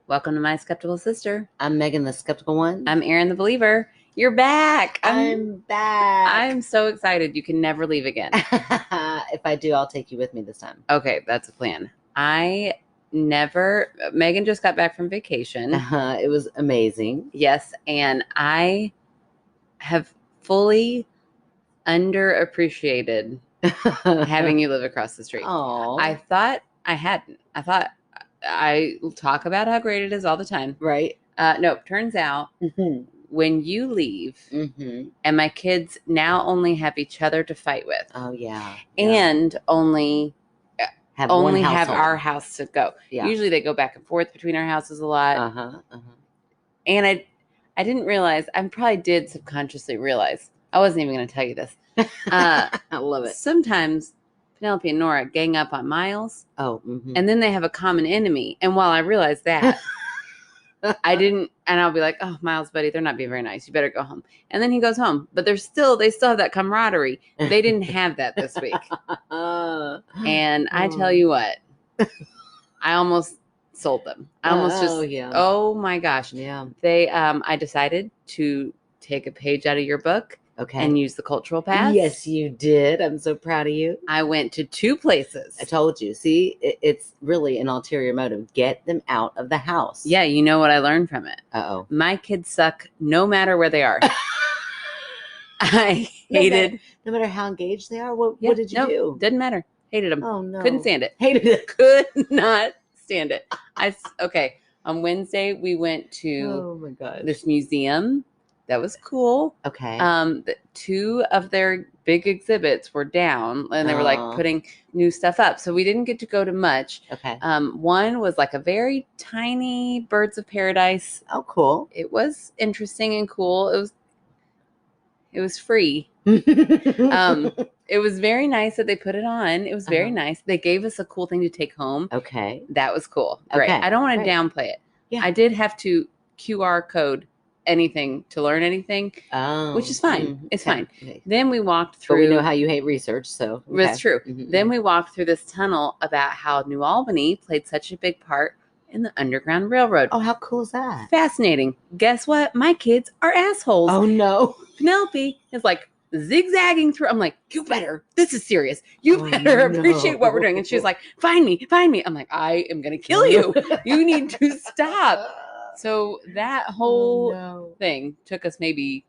Welcome to My Skeptical Sister. I'm Megan, the skeptical one. I'm Erin, the believer. You're back. I'm back. I'm so excited. You can never leave again. If I do, I'll take you with me this time. Okay, that's a plan. Megan just got back from vacation. It was amazing. Yes, and I have fully underappreciated having you live across the street. Oh, I thought I hadn't. I thought I talk about how great it is all the time. Right. No, turns out when you leave and my kids now only have each other to fight with. Oh, yeah. And only have our house to go. Yeah. Usually they go back and forth between our houses a lot. And I didn't realize, I probably did subconsciously realize, I wasn't even going to tell you this. I love it. Sometimes Penelope and Nora gang up on Miles. Oh. And then they have a common enemy. And while I realized that, I didn't, and I'll be like, oh, Miles, buddy, they're not being very nice. You better go home. And then he goes home. But they still have that camaraderie. They didn't have that this week. And I tell you what, I almost sold them. I almost oh my gosh. Yeah. I decided to take a page out of your book. Okay. And use the cultural pass. Yes, you did. I'm so proud of you. I went to 2 places. I told you. See, it's really an ulterior motive. Get them out of the house. Yeah, you know what I learned from it? Uh-oh. My kids suck no matter where they are. I hated. No matter how engaged they are? What did you do? Didn't matter. Hated them. Oh, no. Couldn't stand it. Hated it. Could not stand it. Okay. On Wednesday, we went to this museum. That was cool. Okay. 2 of their big exhibits were down, and they were like putting new stuff up. So we didn't get to go to much. Okay. One was like a very tiny Birds of Paradise. Oh, cool. It was interesting and cool. It was free. It was very nice that they put it on. It was very nice. They gave us a cool thing to take home. Okay. That was cool. Great. Okay. I don't want to downplay it. Yeah. I did have to QR code anything to learn anything, which is fine. It's fine. Okay. Then we walked through. But we know how you hate research, so that's true. Then we walked through this tunnel about how New Albany played such a big part in the Underground Railroad. Oh, how cool is that? Fascinating. Guess what? My kids are assholes. Oh no. Penelope is like zigzagging through. I'm like, you better. This is serious. You better appreciate what we're doing. And she's like, find me. I'm like, I am gonna kill you. You need to stop. So that whole thing took us maybe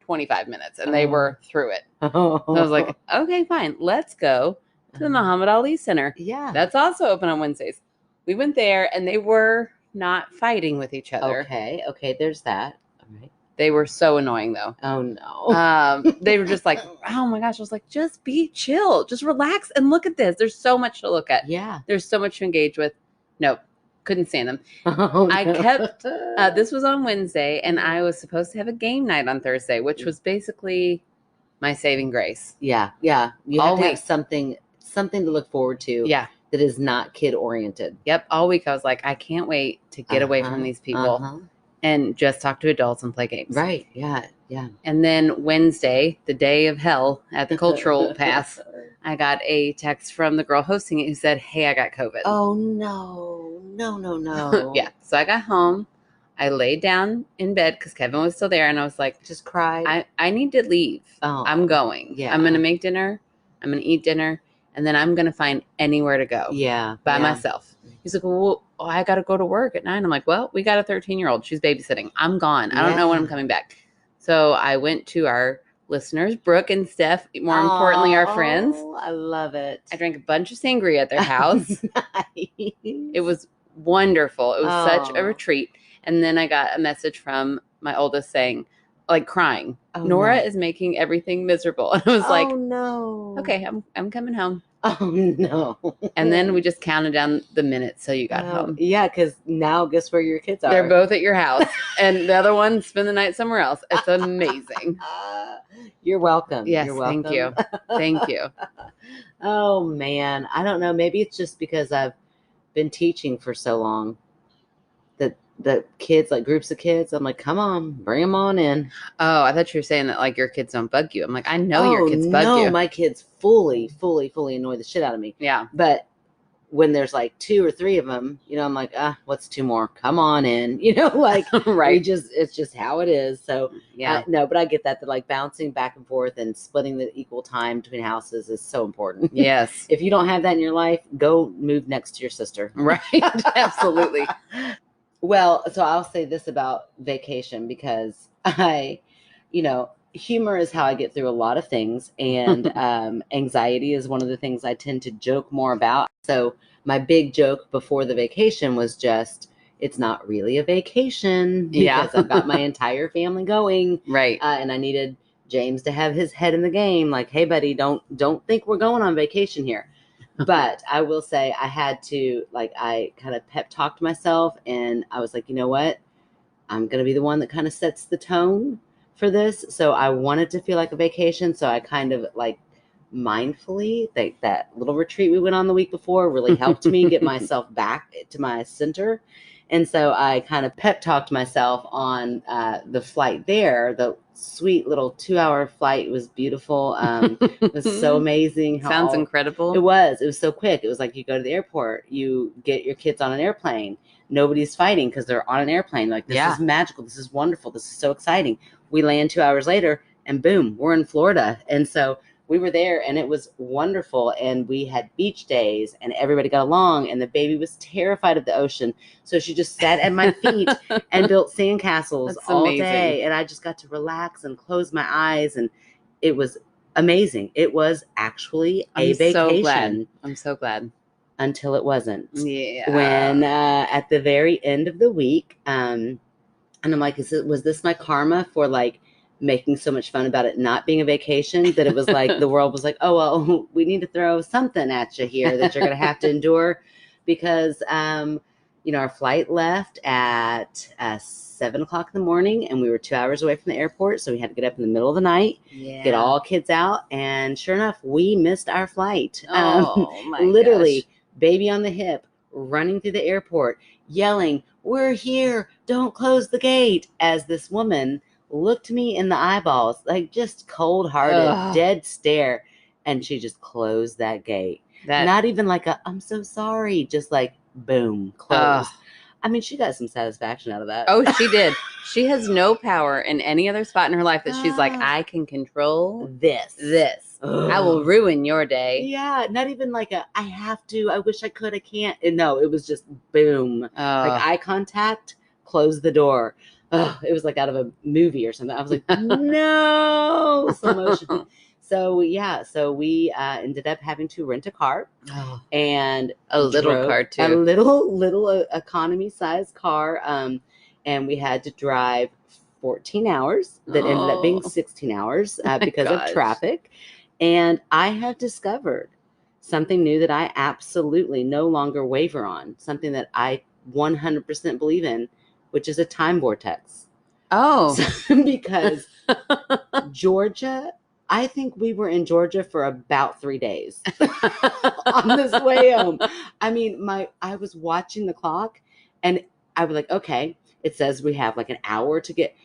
25 minutes, and they were through it. So I was like, okay, fine. Let's go to the Muhammad Ali Center. Yeah. That's also open on Wednesdays. We went there, and they were not fighting with each other. Okay, there's that. All right. They were so annoying, though. Oh, no. They were just like, oh, my gosh. I was like, just be chill. Just relax and look at this. There's so much to look at. Yeah. There's so much to engage with. Nope. Couldn't stand them. I kept, this was on Wednesday, and I was supposed to have a game night on Thursday, which was basically my saving grace. Yeah. You have to have something to look forward to. Yeah. That is not kid oriented. Yep. All week I was like, I can't wait to get away from these people and just talk to adults and play games. Right. Yeah. And then Wednesday, the day of hell at the cultural pass, I got a text from the girl hosting it who said, hey, I got COVID. Oh, no. Yeah. So I got home. I laid down in bed because Kevin was still there. And I was like, just cried. I need to leave. Oh, I'm going. Yeah. I'm going to make dinner. I'm going to eat dinner. And then I'm going to find anywhere to go. Yeah. By myself. He's like, well, I got to go to work at 9. I'm like, well, we got a 13-year-old. She's babysitting. I'm gone. I don't know when I'm coming back. So I went to our listeners, Brooke and Steph, more importantly, our friends. I love it. I drank a bunch of sangria at their house. Nice. It was wonderful. It was such a retreat. And then I got a message from my oldest saying, like crying, Nora is making everything miserable. And I was like, no. Okay, I'm coming home. Oh, no. And then we just counted down the minutes till you got home. Yeah, because now guess where your kids are? They're both at your house. And the other one spend the night somewhere else. It's amazing. You're welcome. Yes, You're welcome. thank you. Thank you. Oh, man. I don't know. Maybe it's just because I've been teaching for so long that the kids, like groups of kids, I'm like, come on, bring them on in. Oh, I thought you were saying that like your kids don't bug you. I'm like, I know your kids bug you. No, my kids fully annoy the shit out of me. Yeah. But when there's like 2 or 3 of them, I'm like, what's 2 more? Come on in, like Right. it's just how it is. So Yeah. no, but I get that like bouncing back and forth and splitting the equal time between houses is so important. Yes. If you don't have that in your life, go move next to your sister. Right. Absolutely. Well, so I'll say this about vacation because humor is how I get through a lot of things. And anxiety is one of the things I tend to joke more about. So my big joke before the vacation was just, it's not really a vacation because I've got my entire family going. Right. And I needed James to have his head in the game. Like, hey, buddy, don't think we're going on vacation here. But I will say I had to, like, I kind of pep talked myself and I was like, you know what? I'm going to be the one that kind of sets the tone for this. So I wanted to feel like a vacation. So I kind of like mindfully, that little retreat we went on the week before really helped me get myself back to my center. And so I kind of pep talked myself on the flight there. The sweet little 2-hour flight. It was beautiful. It was so amazing. Sounds incredible. It was so quick. It was like you go to the airport, you get your kids on an airplane. Nobody's fighting because they're on an airplane. Like, this is magical. This is wonderful. This is so exciting. We land 2 hours later and boom, we're in Florida. And so we were there and it was wonderful. And we had beach days and everybody got along and the baby was terrified of the ocean. So she just sat at my feet and built sandcastles all day. And I just got to relax and close my eyes. And it was amazing. It was actually a vacation. I'm so glad. Until it wasn't. Yeah. When at the very end of the week, and I'm like, was this my karma for like making so much fun about it not being a vacation, that it was like the world was like, oh, well, we need to throw something at you here that you're going to have to endure, because our flight left at 7 o'clock in the morning and we were 2 hours away from the airport. So we had to get up in the middle of the night, get all kids out. And sure enough, we missed our flight. Oh my literally gosh. Baby on the hip, running through the airport, yelling, "We're here, don't close the gate," as this woman looked me in the eyeballs, like just cold-hearted, dead stare. And she just closed that gate. Not even like I'm so sorry, just like, boom, closed. I mean, she got some satisfaction out of that. Oh, she did. She has no power in any other spot in her life that she's like, I can control this. I will ruin your day. Yeah, not even like I have to, I wish I could, I can't. And no, it was just boom. Like eye contact, close the door. It was like out of a movie or something. I was like, no, slow motion. So yeah, so we ended up having to rent a car, and a little car too, a little economy size car, and we had to drive 14 hours. That ended up being 16 hours because of traffic. And I have discovered something new that I absolutely no longer waver on, something that I 100% believe in, which is a time vortex. Because Georgia, I think we were in Georgia for about 3 days on this way home. I mean, I was watching the clock and I was like, okay, it says we have like an hour to get.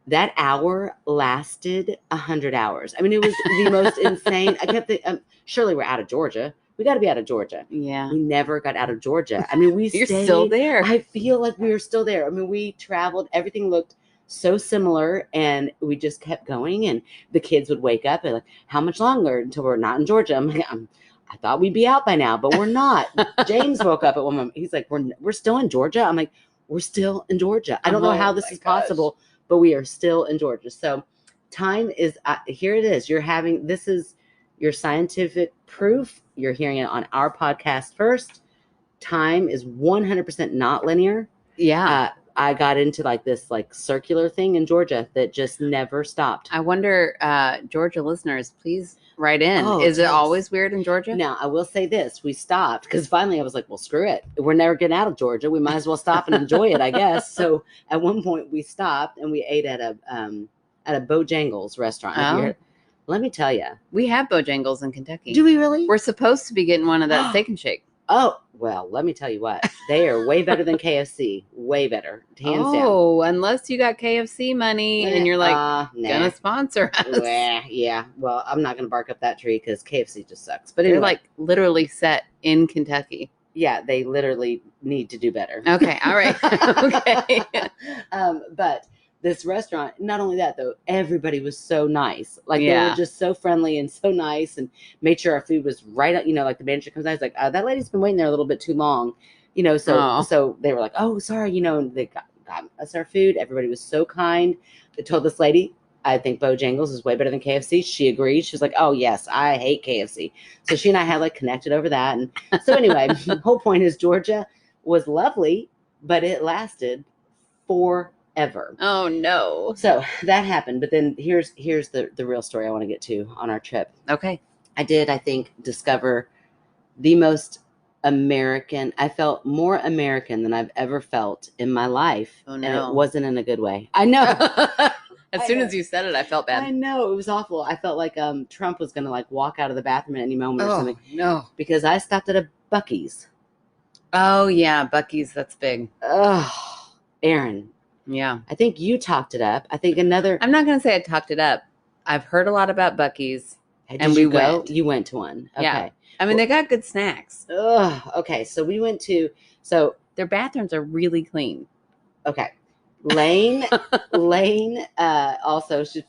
That hour lasted 100 hours. I mean, it was the most insane. I kept thinking, surely we're out of Georgia. We got to be out of Georgia. Yeah. We never got out of Georgia. I mean, You're still there. I feel like we were still there. I mean, we traveled. Everything looked so similar, and we just kept going. And the kids would wake up and like, how much longer until we're not in Georgia? I'm like, I thought we'd be out by now, but we're not. James woke up at one moment. He's like, we're still in Georgia. I'm like, we're still in Georgia. I don't know how this is possible, but we are still in Georgia. So time is, here it is. This is your scientific proof. You're hearing it on our podcast first. Time is 100% not linear. Yeah. I got into like this like circular thing in Georgia that just never stopped. I wonder, Georgia listeners, please write in. Is it always weird in Georgia? Now, I will say this. We stopped because finally I was like, well, screw it. We're never getting out of Georgia. We might as well stop and enjoy it, I guess. So at one point we stopped and we ate at a Bojangles restaurant. Let me tell you. We have Bojangles in Kentucky. Do we really? We're supposed to be getting one of that Steak and Shake. Oh, well, let me tell you what. They are way better than KFC. Way better. Hands down. Oh, unless you got KFC money and you're like, gonna sponsor us. Yeah. Well, I'm not going to bark up that tree because KFC just sucks. But they're anyway. like literally set in Kentucky. Yeah, they literally need to do better. Okay. All right. Okay. But this restaurant, not only that though, everybody was so nice. Like they were Yeah. just so friendly and so nice, and made sure our food was right up. Like the manager comes out, he's like, that lady's been waiting there a little bit too long. Oh. So they were like, oh, sorry, and they got us our food. Everybody was so kind. They told this lady, I think Bojangles is way better than KFC. She agreed. She's like, oh yes, I hate KFC. So she and I had like connected over that. And so anyway, the whole point is Georgia was lovely, but it lasted forever. Oh no. So that happened. But then here's the real story I want to get to on our trip. Okay. I did, I think, discover the most American. I felt more American than I've ever felt in my life. Oh, And no. it wasn't in a good way. I know. As soon as you said it, I felt bad. I know. It was awful. I felt like Trump was going to like walk out of the bathroom at any moment or something. No. Because I stopped at a Buc-ee's. Oh yeah, Buc-ee's. That's big. Oh, Aaron. Yeah. I think you talked it up. I think another. I'm not gonna say I talked it up. I've heard a lot about Buc-ee's. Did we you go? went. You went to one. Okay. Yeah. I mean, they got good snacks. Okay. So we went to. So their bathrooms are really clean. Okay. Lane, also she's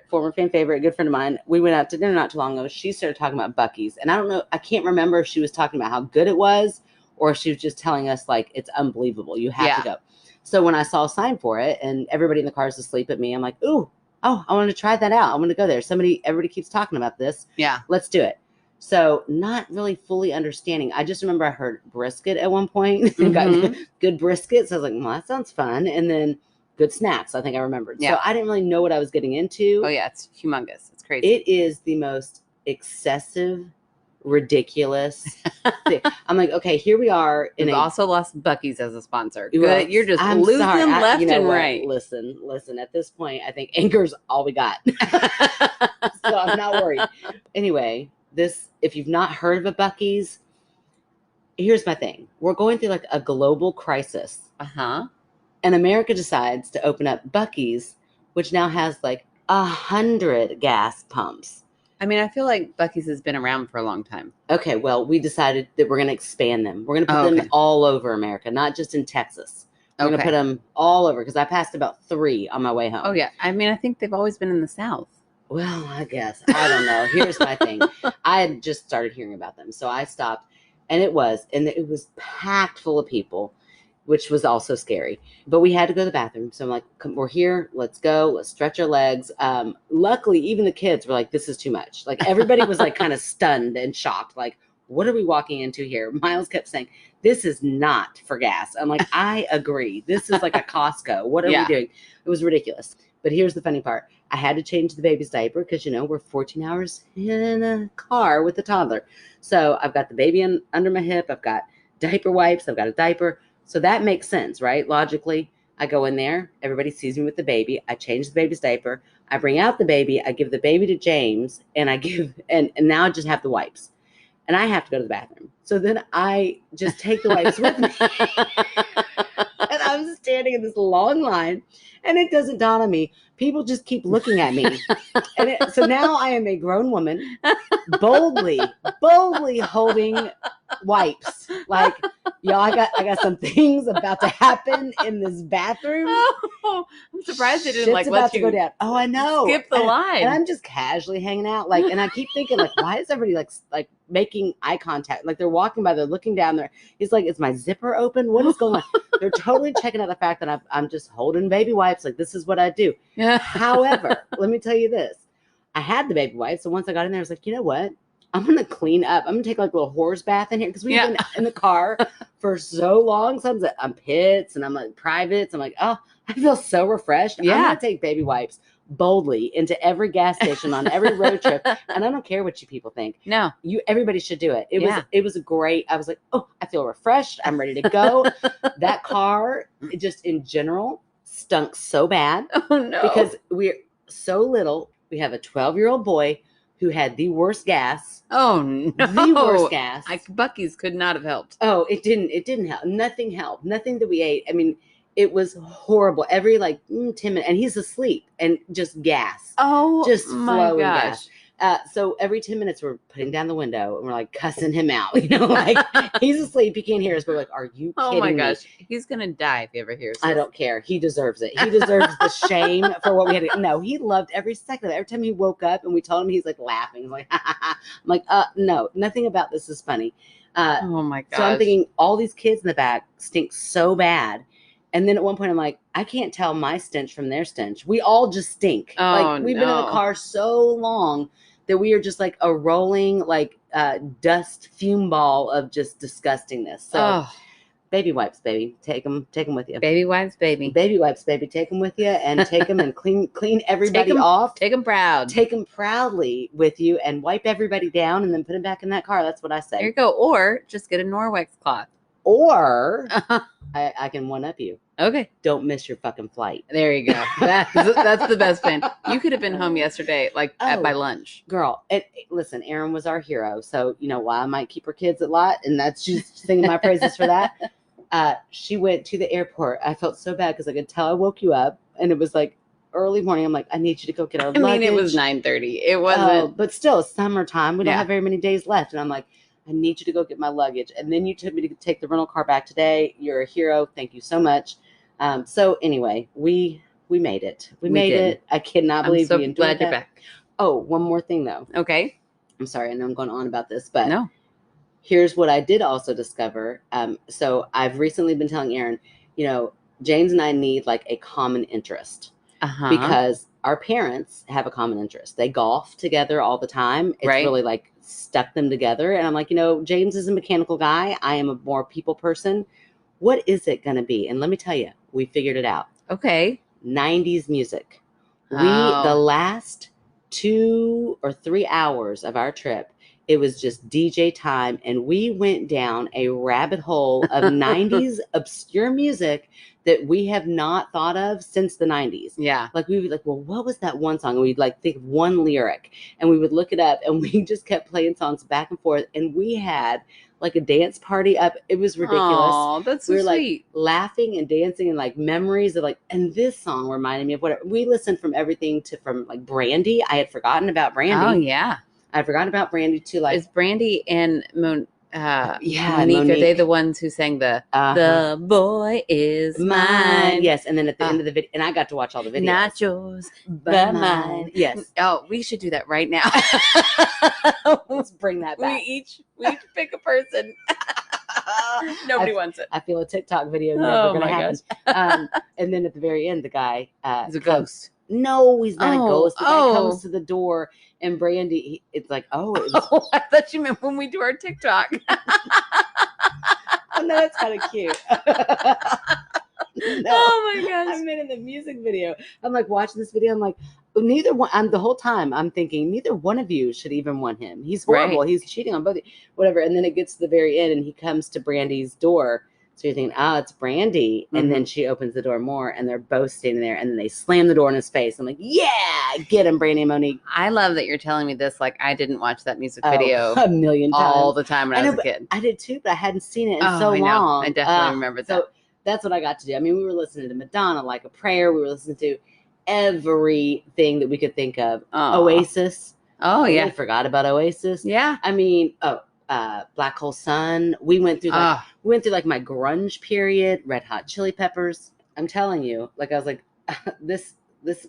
former fan favorite, good friend of mine. We went out to dinner not too long ago. She started talking about Buc-ee's, and I don't know, I can't remember if she was talking about how good it was or if she was just telling us like it's unbelievable. You have to go. So when I saw a sign for it and everybody in the car is asleep at me, I'm like, I want to try that out. I want to go there. Everybody keeps talking about this. Yeah. Let's do it. So not really fully understanding. I just remember I heard brisket at one point. Got good brisket. So I was like, well, that sounds fun. And then good snacks, I think I remembered. Yeah. So I didn't really know what I was getting into. Oh, yeah. It's humongous. It's crazy. It is the most excessive, ridiculous thing. I'm like, okay, here we are. We've also lost Buc-ee's as a sponsor. Well, Good. You're just I'm losing sorry. left You know and what? right. Listen. At this point, I think anger's all we got. So I'm not worried. Anyway, if you've not heard of a Buc-ee's, here's my thing. We're going through like a global crisis. Uh-huh. And America decides to open up Buc-ee's, which now has like 100 gas pumps. I mean, I feel like Buc-ee's has been around for a long time. Okay, well, we decided that we're going to expand them. We're going to put them all over America, not just in Texas. We're going to put them all over because I passed about 3 on my way home. Oh, yeah. I mean, I think they've always been in the South. Well, I guess. I don't know. Here's my thing. I had just started hearing about them. So I stopped, and it was packed full of people, which was also scary. But we had to go to the bathroom. So I'm like, we're here. Let's go. Let's stretch our legs. Luckily, even the kids were like, this is too much. Like everybody was like kind of stunned and shocked. Like, what are we walking into here? Miles kept saying, this is not for gas. I'm like, I agree. This is like a Costco. What are we doing? It was ridiculous. But here's the funny part. I had to change the baby's diaper because, we're 14 hours in a car with a toddler. So I've got the baby under my hip. I've got diaper wipes. I've got a diaper. So that makes sense, right? Logically, I go in there. Everybody sees me with the baby. I change the baby's diaper. I bring out the baby. I give the baby to James. And and now I just have the wipes. And I have to go to the bathroom. So then I just take the wipes with me. And I'm standing in this long line. And it doesn't dawn on me. People just keep looking at me. So now I am a grown woman, boldly holding wipes. Like, y'all, I got some things about to happen in this bathroom. Oh, I'm surprised they didn't Shit's let about you to go down. Oh, I know. Skip the line. And I'm just casually hanging out. Like, and I keep thinking, like, why is everybody like making eye contact? Like they're walking by, they're looking down there. He's like, is my zipper open? What is going on? They're totally checking out the fact that I'm just holding baby wipes. Like, this is what I do. Yeah. However, let me tell you this. I had the baby wipes. So once I got in there, I was like, you know what? I'm going to clean up. I'm going to take like a little horse bath in here because we've been in the car for so long. Sometimes I'm pits and I'm like privates. I'm like, oh, I feel so refreshed. Yeah. I'm going to take baby wipes boldly into every gas station on every road trip. And I don't care what you people think. No. Everybody should do it. It was a great, I was like, oh, I feel refreshed. I'm ready to go. That car, just in general, stunk so bad. Oh, no. Because we're so little. We have a 12-year-old boy who had the worst gas. Oh, no. The worst gas. Buc-ee's could not have helped. Oh, it didn't help. Nothing helped. Nothing that we ate. I mean, it was horrible. Every 10 minutes, and he's asleep and just gas. Oh, just my flowing gosh. gas. So every 10 minutes we're putting down the window and we're like cussing him out. Like he's asleep, he can't hear us, but we're like, are you kidding Oh my me? gosh, he's gonna die if he ever hears this. I don't care. He deserves it. He deserves the shame for what we had to. No, he loved every second of it. Every time he woke up and we told him, he's like laughing. He's like, ha, ha, ha. I'm like, no, nothing about this is funny. Oh my gosh. So I'm thinking all these kids in the back stink so bad. And then at one point I'm like, I can't tell my stench from their stench. We all just stink. Oh, like we've been in the no. car so long that we are just like a rolling like dust fume ball of just disgustingness. So Oh, baby wipes, baby, take them with you. baby wipes, baby. Baby wipes, baby, take them with you and take them and clean everybody Take 'em- off. Take them proud. Take them proudly with you and wipe everybody down and then put them back in that car. That's what I There you say. go. Or just get a Norwex cloth. Or I can one up you. Okay. Don't miss your fucking flight. There you go. That's the best plan. You could have been home yesterday, like by lunch. Girl, listen, Erin was our hero. So, you know why I might keep her kids a lot. And that's just singing my praises for that. She went to the airport. I felt so bad because I could tell I woke you up. And it was like early morning. I'm like, I need you to go get our luggage. I mean, it was 9:30. It wasn't. But still, it's summertime. We don't Yeah. have very many days left. And I'm like, I need you to go get my luggage. And then you took me to take the rental car back today. You're a hero. Thank you so much. So anyway, we made it. We made did. it. I cannot I'm believe so we enjoyed glad that. you're back. Oh, one more thing though. Okay. I'm sorry, I know I'm going on about this, but No. here's what I did also discover. So I've recently been telling Erin, James and I need like a common interest Uh-huh. because our parents have a common interest. They golf together all the time. It's Right. really like stuck them together. And I'm like, James is a mechanical guy. I am a more people person. What is it going to be? And let me tell you, we figured it out. Okay. 90s music. The Oh. last 2 or 3 hours of our trip, it was just DJ time, and we went down a rabbit hole of 90s obscure music that we have not thought of since the 90s. Yeah. Like we would like, well, what was that one song? And we'd like think of one lyric and we would look it up, and we just kept playing songs back and forth, and we had like a dance party up. It was ridiculous. Oh, that's so We were like sweet. laughing and dancing and like memories of like, and this song reminded me of whatever. We listened from everything from like Brandy. I had forgotten about Brandy. Oh yeah. I had forgotten about Brandy to like, Is Brandy and yeah, Monique, are they Monique. the ones who sang the boy is mine? Yes. And then at the end of the video, and I got to watch all the videos. Not yours, but but mine. Yes. Oh, we should do that right now. Let's bring that we back. each pick a person. Nobody wants it. I feel a TikTok video never Oh going to my happen. And then at the very end, the guy He's a comes- ghost. No, he's not a Oh, ghost. The guy oh. comes to the door, and Brandy, it's like, oh, it was, Oh, I thought you meant when we do our TikTok. oh no, that's kind of cute. No. Oh my gosh. I'm in the music video. I'm like watching this video. I'm like, neither one. I'm the whole time. I'm thinking neither one of you should even want him. He's horrible. Right. He's cheating on both. Whatever. And then it gets to the very end, and he comes to Brandy's door. So you're thinking, it's Brandy. And then she opens the door more, and they're both standing there, and then they slam the door in his face. I'm like, yeah, get him, Brandy and Monique. I love that you're telling me this. Like I didn't watch that music video a million times. all the time when I know, was a kid. I did too, but I hadn't seen it in Oh, so I know. long. I definitely remember that. So that's what I got to do. I mean, we were listening to Madonna, Like a Prayer. We were listening to everything that we could think of. Oh. Oasis. Oh yeah. I forgot about Oasis. Yeah. I mean, Black Hole Sun. We went through like my grunge period. Red Hot Chili Peppers. I'm telling you, like I was like, this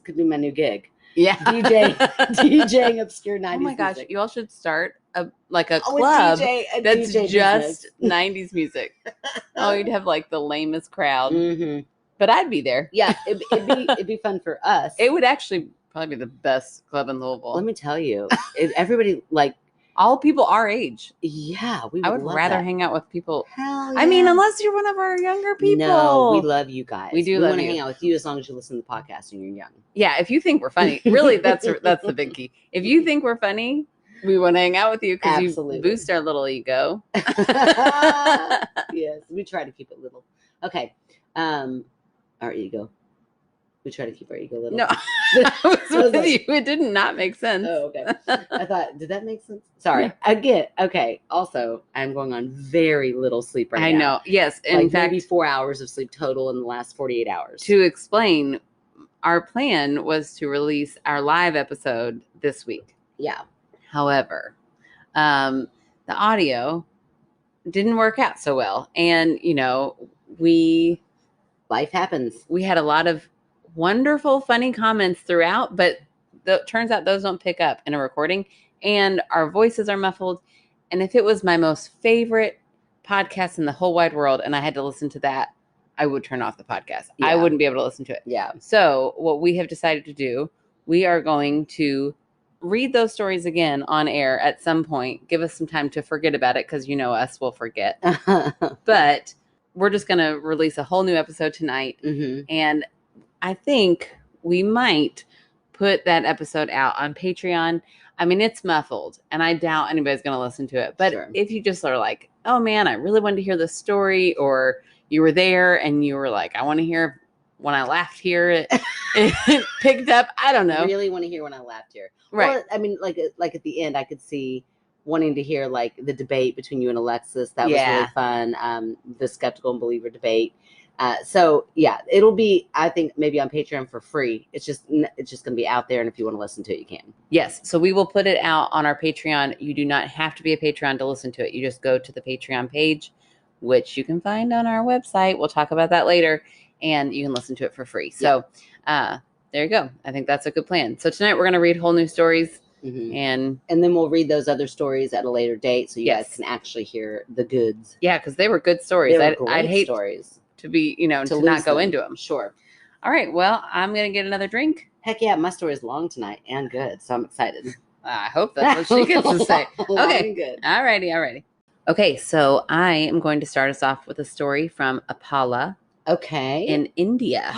could be my new gig. Yeah. DJing obscure 90s. Oh my gosh, music. you all should start a club a that's DJ just business. 90s music. Oh, you'd have like the lamest crowd. Mhm. But I'd be there. Yeah, it'd be fun for us. It would actually probably be the best club in Louisville. Let me tell you, everybody like, all people our age. yeah, I would love rather that. hang out with people. Hell I mean, yeah. unless you're one of our younger people. No, we love you guys. We do love want to you. hang out with you as long as you listen to the podcast and you're young. Yeah, if you think we're funny, really, that's the big key. If you think we're funny, we want to hang out with you because you Absolutely. boost our little ego. Yes, we try to keep it little. Okay, our ego. We try to keep our ego little. No, I was with like- you. It did not make sense. Oh, okay. I thought, did that make sense? Sorry. Again, okay. Also, I'm going on very little sleep right I now. know. Yes, in Like fact, maybe 4 hours of sleep total in the last 48 hours. to explain, our plan was to release our live episode this week. Yeah. However, the audio didn't work out so well. And, Life happens. we had a lot of wonderful, funny comments throughout, but it turns out those don't pick up in a recording, and our voices are muffled. And if it was my most favorite podcast in the whole wide world and I had to listen to that, I would turn off the podcast. Yeah. I wouldn't be able to listen to it. Yeah. So what we have decided to do, we are going to read those stories again on air at some point. Give us some time to forget about it, because us, we'll forget. But we're just going to release a whole new episode tonight. Mm-hmm. And I think we might put that episode out on Patreon. I mean, it's muffled, and I doubt anybody's going to listen to it. But Sure. if you just are like, oh man, I really wanted to hear this story, or you were there and you were like, I want to hear when I laughed here, it picked up. I don't know. Really want to hear when I laughed here. Right. Well, I mean, like at the end, I could see wanting to hear like the debate between you and Alexis. That was really fun. The skeptical and believer debate. So yeah, it'll be, I think, maybe on Patreon for free. It's just going to be out there, and if you want to listen to it, you can. Yes. So we will put it out on our Patreon. You do not have to be a Patreon to listen to it. You just go to the Patreon page, which you can find on our website. We'll talk about that later, and you can listen to it for free. So there you go. I think that's a good plan. So tonight we're going to read whole new stories. Mm-hmm. And then we'll read those other stories at a later date, so you Yes. guys can actually hear the goods. yeah, because they were good stories. They were great I'd hate stories to be, to lose not go them. into them. Sure. All right. Well, I'm going to get another drink. Heck yeah, my story is long tonight and good, so I'm excited. I hope that's what she gets to say. Long Okay. and good. All righty. Okay. So I am going to start us off with a story from Apala Okay. in India.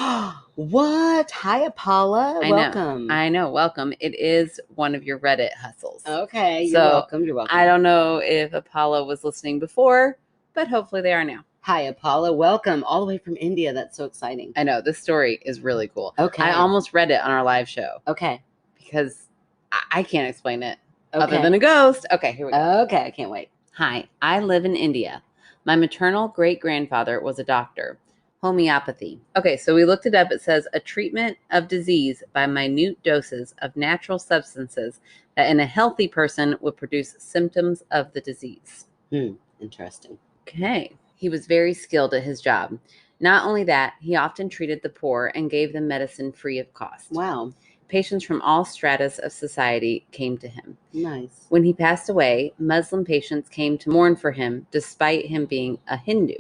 What? Hi, Apala. I know. Welcome. I know. Welcome. It is one of your Reddit hustles. Okay. You're So, welcome. You're welcome. I don't know if Apala was listening before, but hopefully they are now. Hi, Apala. Welcome all the way from India. That's so exciting. I know. This story is really cool. Okay. I almost read it on our live show Okay. because I can't explain it Okay. other than a ghost. Okay, here we go. Okay. I can't wait. Hi, I live in India. My maternal great-grandfather was a doctor. Homeopathy. Okay, so we looked it up. It says a treatment of disease by minute doses of natural substances that in a healthy person would produce symptoms of the disease. Interesting. Okay. He was very skilled at his job. Not only that, he often treated the poor and gave them medicine free of cost. Wow. Patients from all stratas of society came to him. Nice. When he passed away, Muslim patients came to mourn for him despite him being a Hindu.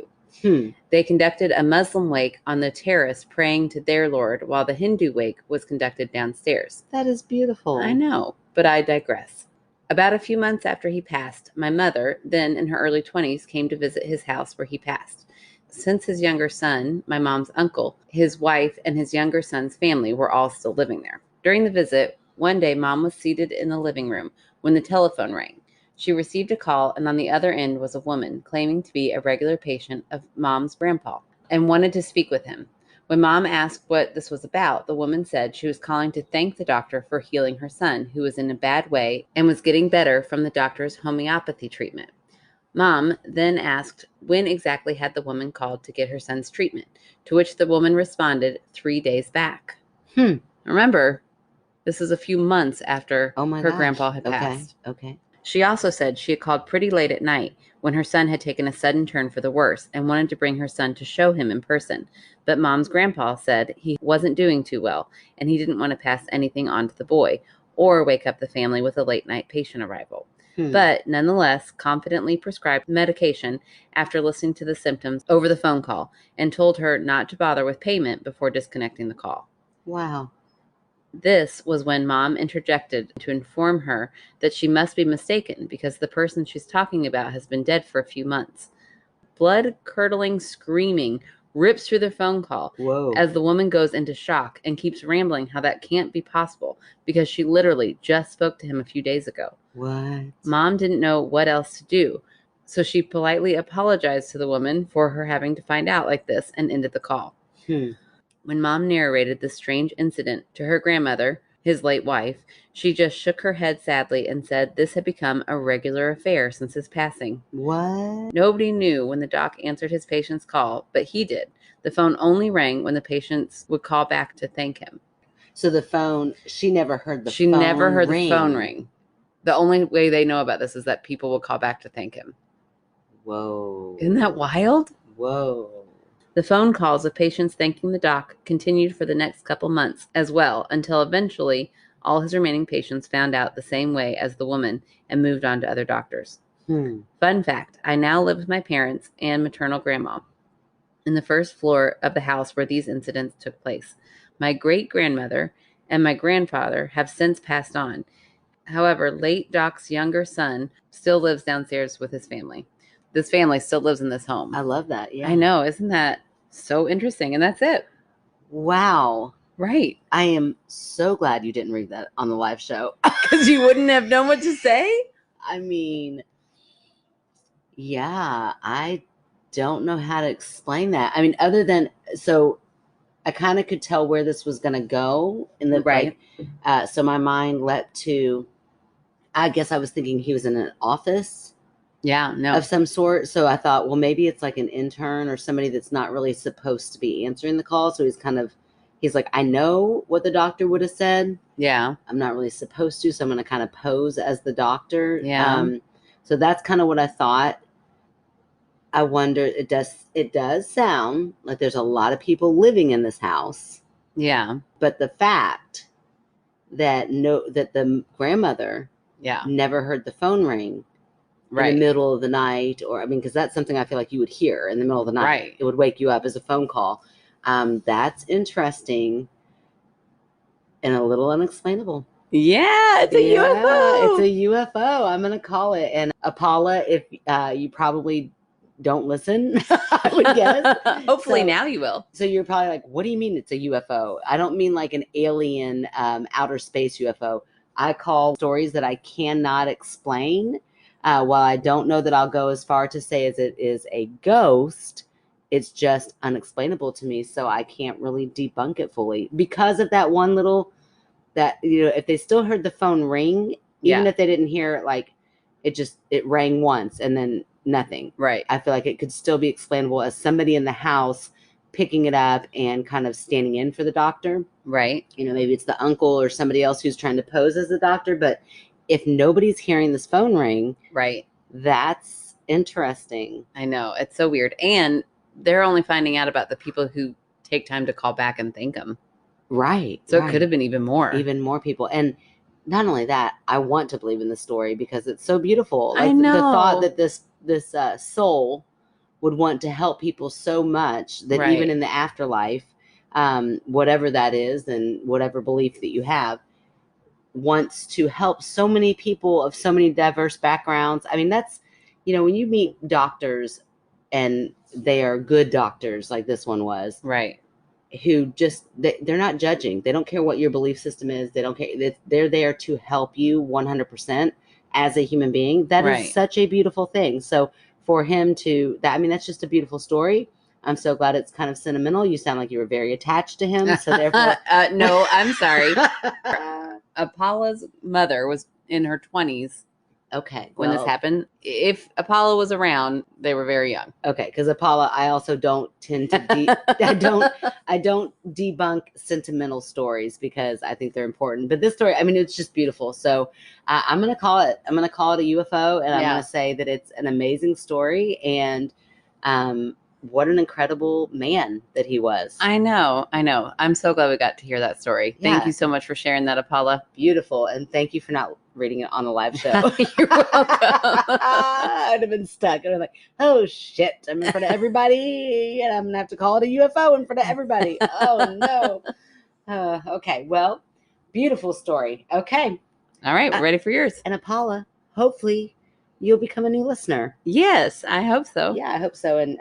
They conducted a Muslim wake on the terrace praying to their Lord while the Hindu wake was conducted downstairs. That is beautiful. I know, but I digress. About a few months after he passed, my mother, then in her early 20s, came to visit his house where he passed. Since his younger son, my mom's uncle, his wife, and his younger son's family were all still living there. During the visit, one day Mom was seated in the living room when the telephone rang. She received a call, and on the other end was a woman claiming to be a regular patient of Mom's grandpa and wanted to speak with him. When Mom asked what this was about, the woman said she was calling to thank the doctor for healing her son, who was in a bad way and was getting better from the doctor's homeopathy treatment. Mom then asked when exactly had the woman called to get her son's treatment, to which the woman responded 3 days back. Remember, this is a few months after her grandpa had passed. Okay. She also said she had called pretty late at night when her son had taken a sudden turn for the worse and wanted to bring her son to show him in person. But Mom's grandpa said he wasn't doing too well and he didn't want to pass anything on to the boy or wake up the family with a late night patient arrival. But nonetheless, confidently prescribed medication after listening to the symptoms over the phone call and told her not to bother with payment before disconnecting the call. Wow. This was when Mom interjected to inform her that she must be mistaken because the person she's talking about has been dead for a few months. Blood-curdling screaming rips through the phone call as the woman goes into shock and keeps rambling how that can't be possible because she literally just spoke to him a few days ago. What? Mom didn't know what else to do, so she politely apologized to the woman for her having to find out like this and ended the call. When Mom narrated this strange incident to her grandmother, his late wife, she just shook her head sadly and said this had become a regular affair since his passing. What? Nobody knew when the doc answered his patient's call, but he did. The phone only rang when the patients would call back to thank him. So the phone, she never heard the phone ring. She never heard the phone ring. The only way they know about this is that people will call back to thank him. Whoa. Isn't that wild? Whoa. The phone calls of patients thanking the doc continued for the next couple months as well, until eventually all his remaining patients found out the same way as the woman and moved on to other doctors. Fun fact, I now live with my parents and maternal grandma in the first floor of the house where these incidents took place. My great-grandmother and my grandfather have since passed on. However, late Doc's younger son still lives downstairs with his family. This family still lives in this home. I love that. Yeah. I know. Isn't that so interesting? And that's it. Wow. Right. I am so glad you didn't read that on the live show. Because you wouldn't have known what to say? I mean, yeah, I don't know how to explain that. I mean, other than, so I kind of could tell where this was going to go in the Right. So my mind led to, I guess I was thinking he was in an office Yeah, no. of some sort. So I thought, well, maybe it's like an intern or somebody that's not really supposed to be answering the call. So he's like, I know what the doctor would have said. Yeah. I'm not really supposed to. So I'm going to kind of pose as the doctor. Yeah. So that's kind of what I thought. I wonder, it does sound like there's a lot of people living in this house. Yeah. But the fact that the grandmother Yeah. never heard the phone ring in Right. the middle of the night, or I mean, because that's something I feel like you would hear in the middle of the night. Right. It would wake you up as a phone call. That's interesting and a little unexplainable. Yeah, it's a UFO. It's a UFO. I'm gonna call it. And Apollo, if you probably don't listen, I would guess. Hopefully So- now you will. So you're probably like, what do you mean it's a UFO? I don't mean like an alien outer space UFO. I call stories that I cannot explain. While I don't know that I'll go as far to say as it is a ghost, it's just unexplainable to me. So I can't really debunk it fully because of that one little, that, if they still heard the phone ring, even Yeah. if they didn't hear it, like it rang once and then nothing. Right. I feel like it could still be explainable as somebody in the house picking it up and kind of standing in for the doctor. Right. Maybe it's the uncle or somebody else who's trying to pose as the doctor. But if nobody's hearing this phone ring, Right. that's interesting. I know. It's so weird. And they're only finding out about the people who take time to call back and thank them. Right. So right. it could have been even more. Even more people. And not only that, I want to believe in the story because it's so beautiful. I know. The thought that this soul would want to help people so much that Right. even in the afterlife, whatever that is and whatever belief that you have, wants to help so many people of so many diverse backgrounds. I mean, that's, when you meet doctors and they are good doctors like this one was, Right. who just, they're not judging. They don't care what your belief system is. They don't care. They're there to help you 100% as a human being. That Right. is such a beautiful thing. So for him that's just a beautiful story. I'm so glad it's kind of sentimental. You sound like you were very attached to him. So therefore, no, I'm sorry. Apollo's mother was in her 20s okay. when this happened. If Apollo was around, they were very young. Okay, because Apollo, I also don't tend to I don't debunk sentimental stories because I think they're important. But this story, I mean, it's just beautiful. So I'm gonna call it a UFO, and I'm Yeah. gonna say that it's an amazing story, and what an incredible man that he was. I know. I'm so glad we got to hear that story. Yeah. Thank you so much for sharing that, Apollo. Beautiful, and thank you for not reading it on a live show. You're welcome. I'd have been stuck. I'd have been like, oh shit, I'm in front of everybody, and I'm gonna have to call it a UFO in front of everybody. Oh no. Okay, well, beautiful story. Okay, All right, we're ready for yours. and Apollo, hopefully you'll become a new listener. Yes, I hope so. Yeah, I hope so. And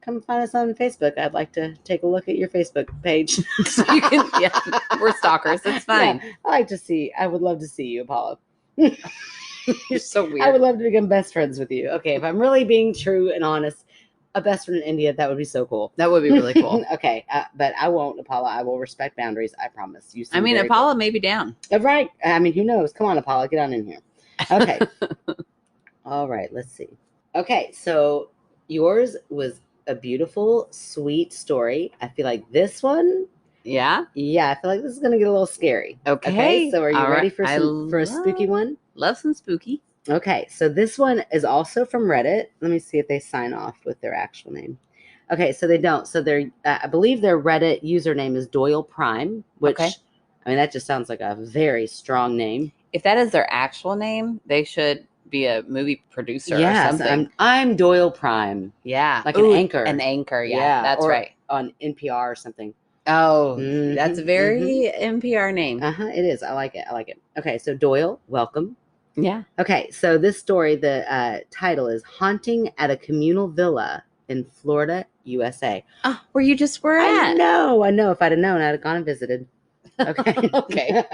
come find us on Facebook. I'd like to take a look at your Facebook page. So you can, yeah, we're stalkers. It's fine. Yeah, I would love to see you, Apollo. You're so weird. I would love to become best friends with you. Okay, if I'm really being true and honest, a best friend in India, that would be so cool. That would be really cool. Okay, but I won't, Apollo. I will respect boundaries. I promise. You. I mean, very Apollo may be down. cool. Right. I mean, who knows? Come on, Apollo, get on in here. Okay. All right. Let's see. Okay, so yours was a beautiful, sweet story. I feel like this one. Yeah. Yeah, I feel like this is gonna get a little scary. Okay. So are you All ready right. for a spooky one? Love some spooky. Okay, so this one is also from Reddit. Let me see if they sign off with their actual name. Okay, so they don't. So their I believe their Reddit username is Doyle Prime, which Okay. I mean that just sounds like a very strong name. If that is their actual name, they should be a movie producer or Yes, something. I'm Doyle Prime, Yeah. like an anchor. An anchor. Yeah, that's or right. on NPR or something. Oh, Mhm, that's a very NPR name. It is. I like it. I like it. Okay, so Doyle, welcome. Yeah. Okay, so this story, the title is "Haunting at a Communal Villa in Florida, USA." Oh, where you just were I at. know. If I'd have known, I'd have gone and visited. Okay. Okay.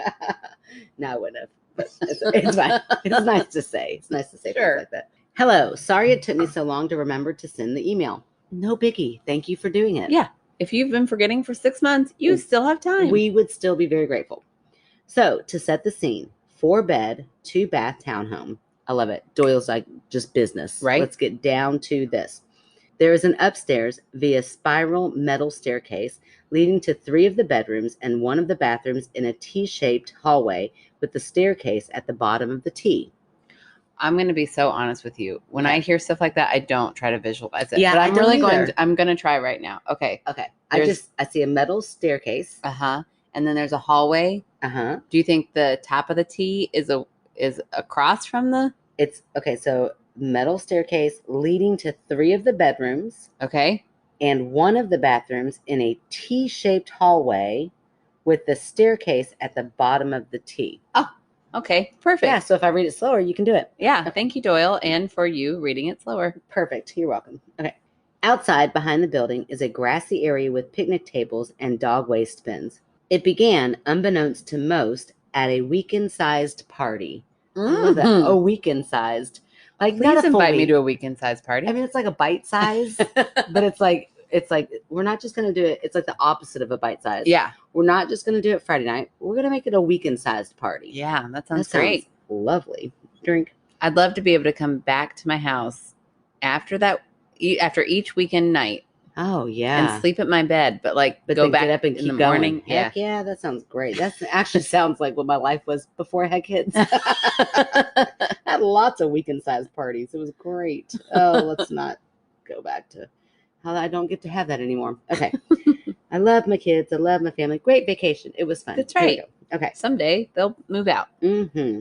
No, I wouldn't have. But it's fine. It's nice to say. It's nice to say Sure. things like that. Hello. Sorry it took me so long to remember to send the email. No biggie. Thank you for doing it. Yeah. If you've been forgetting for 6 months, you still have time. We would still be very grateful. So, to set the scene, 4-bed, 2-bath townhome. I love it. Doyle's like just business. Right. Let's get down to this. There is an upstairs via spiral metal staircase leading to 3 of the bedrooms and 1 of the bathrooms in a T-shaped hallway with the staircase at the bottom of the T. I'm going to be so honest with you. When I hear stuff like that, I don't try to visualize it. Yeah, but I'm I really don't going either. I'm going to try right now. Okay. Okay. I see a metal staircase. Uh-huh. And then there's a hallway. Uh-huh. Do you think the top of the T is across from the? It's okay, so metal staircase leading to 3 of the bedrooms. Okay. And 1 of the bathrooms in a T-shaped hallway with the staircase at the bottom of the T. Oh, okay. Perfect. Yeah, so if I read it slower, you can do it. Yeah. Okay. Thank you, Doyle, and for you reading it slower. Perfect. You're welcome. Okay. Outside, behind the building, is a grassy area with picnic tables and dog waste bins. It began, unbeknownst to most, at a weekend-sized party. I love that. A weekend-sized. Like, Please not a full invite me week. to a weekend-sized party. I mean, it's like a bite size, but it's like we're not just going to do it. It's like the opposite of a bite size. Yeah. We're not just going to do it Friday night. We're going to make it a weekend-sized party. Yeah, that sounds great. Lovely. Drink. I'd love to be able to come back to my house after each weekend night. Oh yeah. And sleep at my bed, but go back get up and in keep the going. morning. Heck yeah, that sounds great. That actually sounds like what my life was before I had kids. I had lots of weekend-sized parties. It was great. Oh, let's not go back to how I don't get to have that anymore. Okay. I love my kids. I love my family. Great vacation. It was fun. That's right. Okay. Someday they'll move out. Mm-hmm.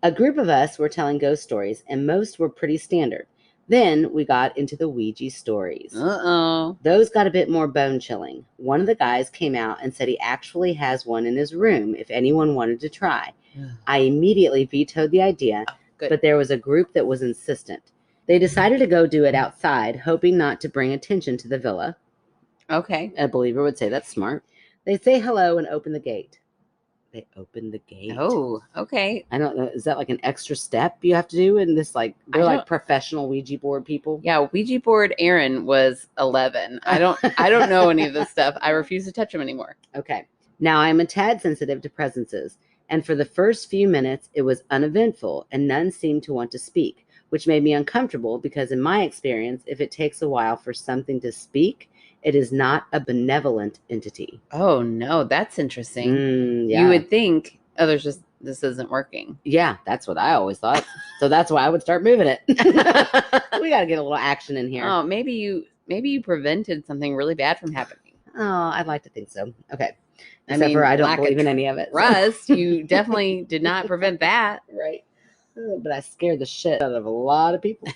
A group of us were telling ghost stories, and most were pretty standard. Then we got into the Ouija stories. Uh-oh. Those got a bit more bone-chilling. One of the guys came out and said he actually has one in his room if anyone wanted to try. I immediately vetoed the idea, but there was a group that was insistent. They decided to go do it outside, hoping not to bring attention to the villa. Okay. A believer would say that's smart. They say hello and open the gate. They open the gate. Oh, okay. I don't know. Is that like an extra step you have to do in this? Like they're like professional Ouija board people. Yeah, Ouija board Aaron was 11. I don't know any of this stuff. I refuse to touch him anymore. Okay. Now I'm a tad sensitive to presences, and for the first few minutes it was uneventful and none seemed to want to speak, which made me uncomfortable because in my experience, if it takes a while for something to speak, it is not a benevolent entity. Oh, no, that's interesting. Yeah. You would think, this isn't working. Yeah, that's what I always thought. So that's why I would start moving it. We got to get a little action in here. Oh, maybe you prevented something really bad from happening. Oh, I'd like to think so. Okay. Except for I don't believe in any of it. Trust, you definitely did not prevent that. Right. But I scared the shit out of a lot of people.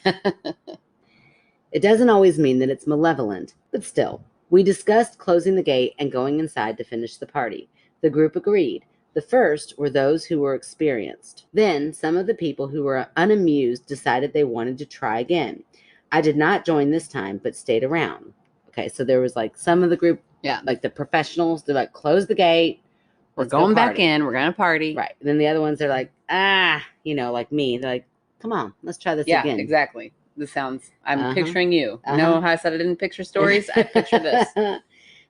It doesn't always mean that it's malevolent, but still. We discussed closing the gate and going inside to finish the party. The group agreed. The first were those who were experienced. Then some of the people who were unamused decided they wanted to try again. I did not join this time, but stayed around. Okay, so there was like some of the group, like the professionals, they're like, close the gate. We're going back in. We're going to party. Right. And then the other ones are like, like me. They're like, come on, let's try this again. Yeah, exactly. This sounds, I'm picturing you. Know how I said I didn't picture stories? I picture this.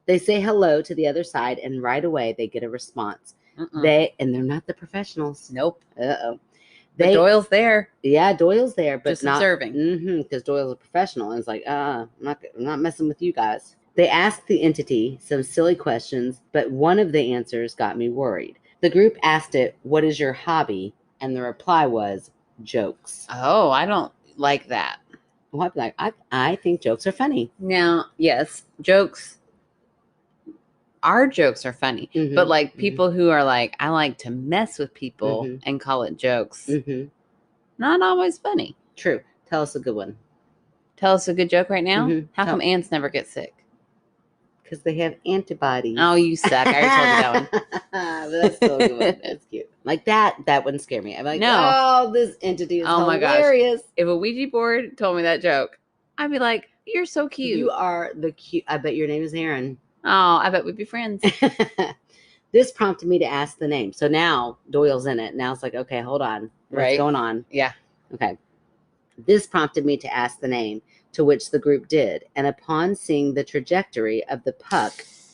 They say hello to the other side, and right away they get a response. Mm-mm. They're not the professionals. Nope. Uh-oh. But Doyle's there. Yeah, Doyle's there, but just not observing. Because Doyle's a professional, and it's like, I'm not messing with you guys. They asked the entity some silly questions, but one of the answers got me worried. The group asked it, "What is your hobby?" And the reply was jokes. Oh, I don't like that. Well, I'd be like, I think jokes are funny. Now, yes, our jokes are funny, Mhm, but like mhm. people who are like, I like to mess with people Mhm. and call it jokes, Mm-hmm. not always funny. True. Tell us a good one. Tell us a good joke right now. Mhm. How come ants never get sick? Because they have antibodies. Oh, you suck. I already told you that one. But that's still a good one. That's cute. Like that wouldn't scare me. I'm like, No. oh, this entity is Oh my gosh. hilarious. If a Ouija board told me that joke, I'd be like, you're so cute. You are the cute. I bet your name is Aaron. Oh, I bet we'd be friends. This prompted me to ask the name. So now Doyle's in it. Now it's like, okay, hold on. What's Right. going on? Yeah. Okay. This prompted me to ask the name, to which the group did. And upon seeing the trajectory of the puck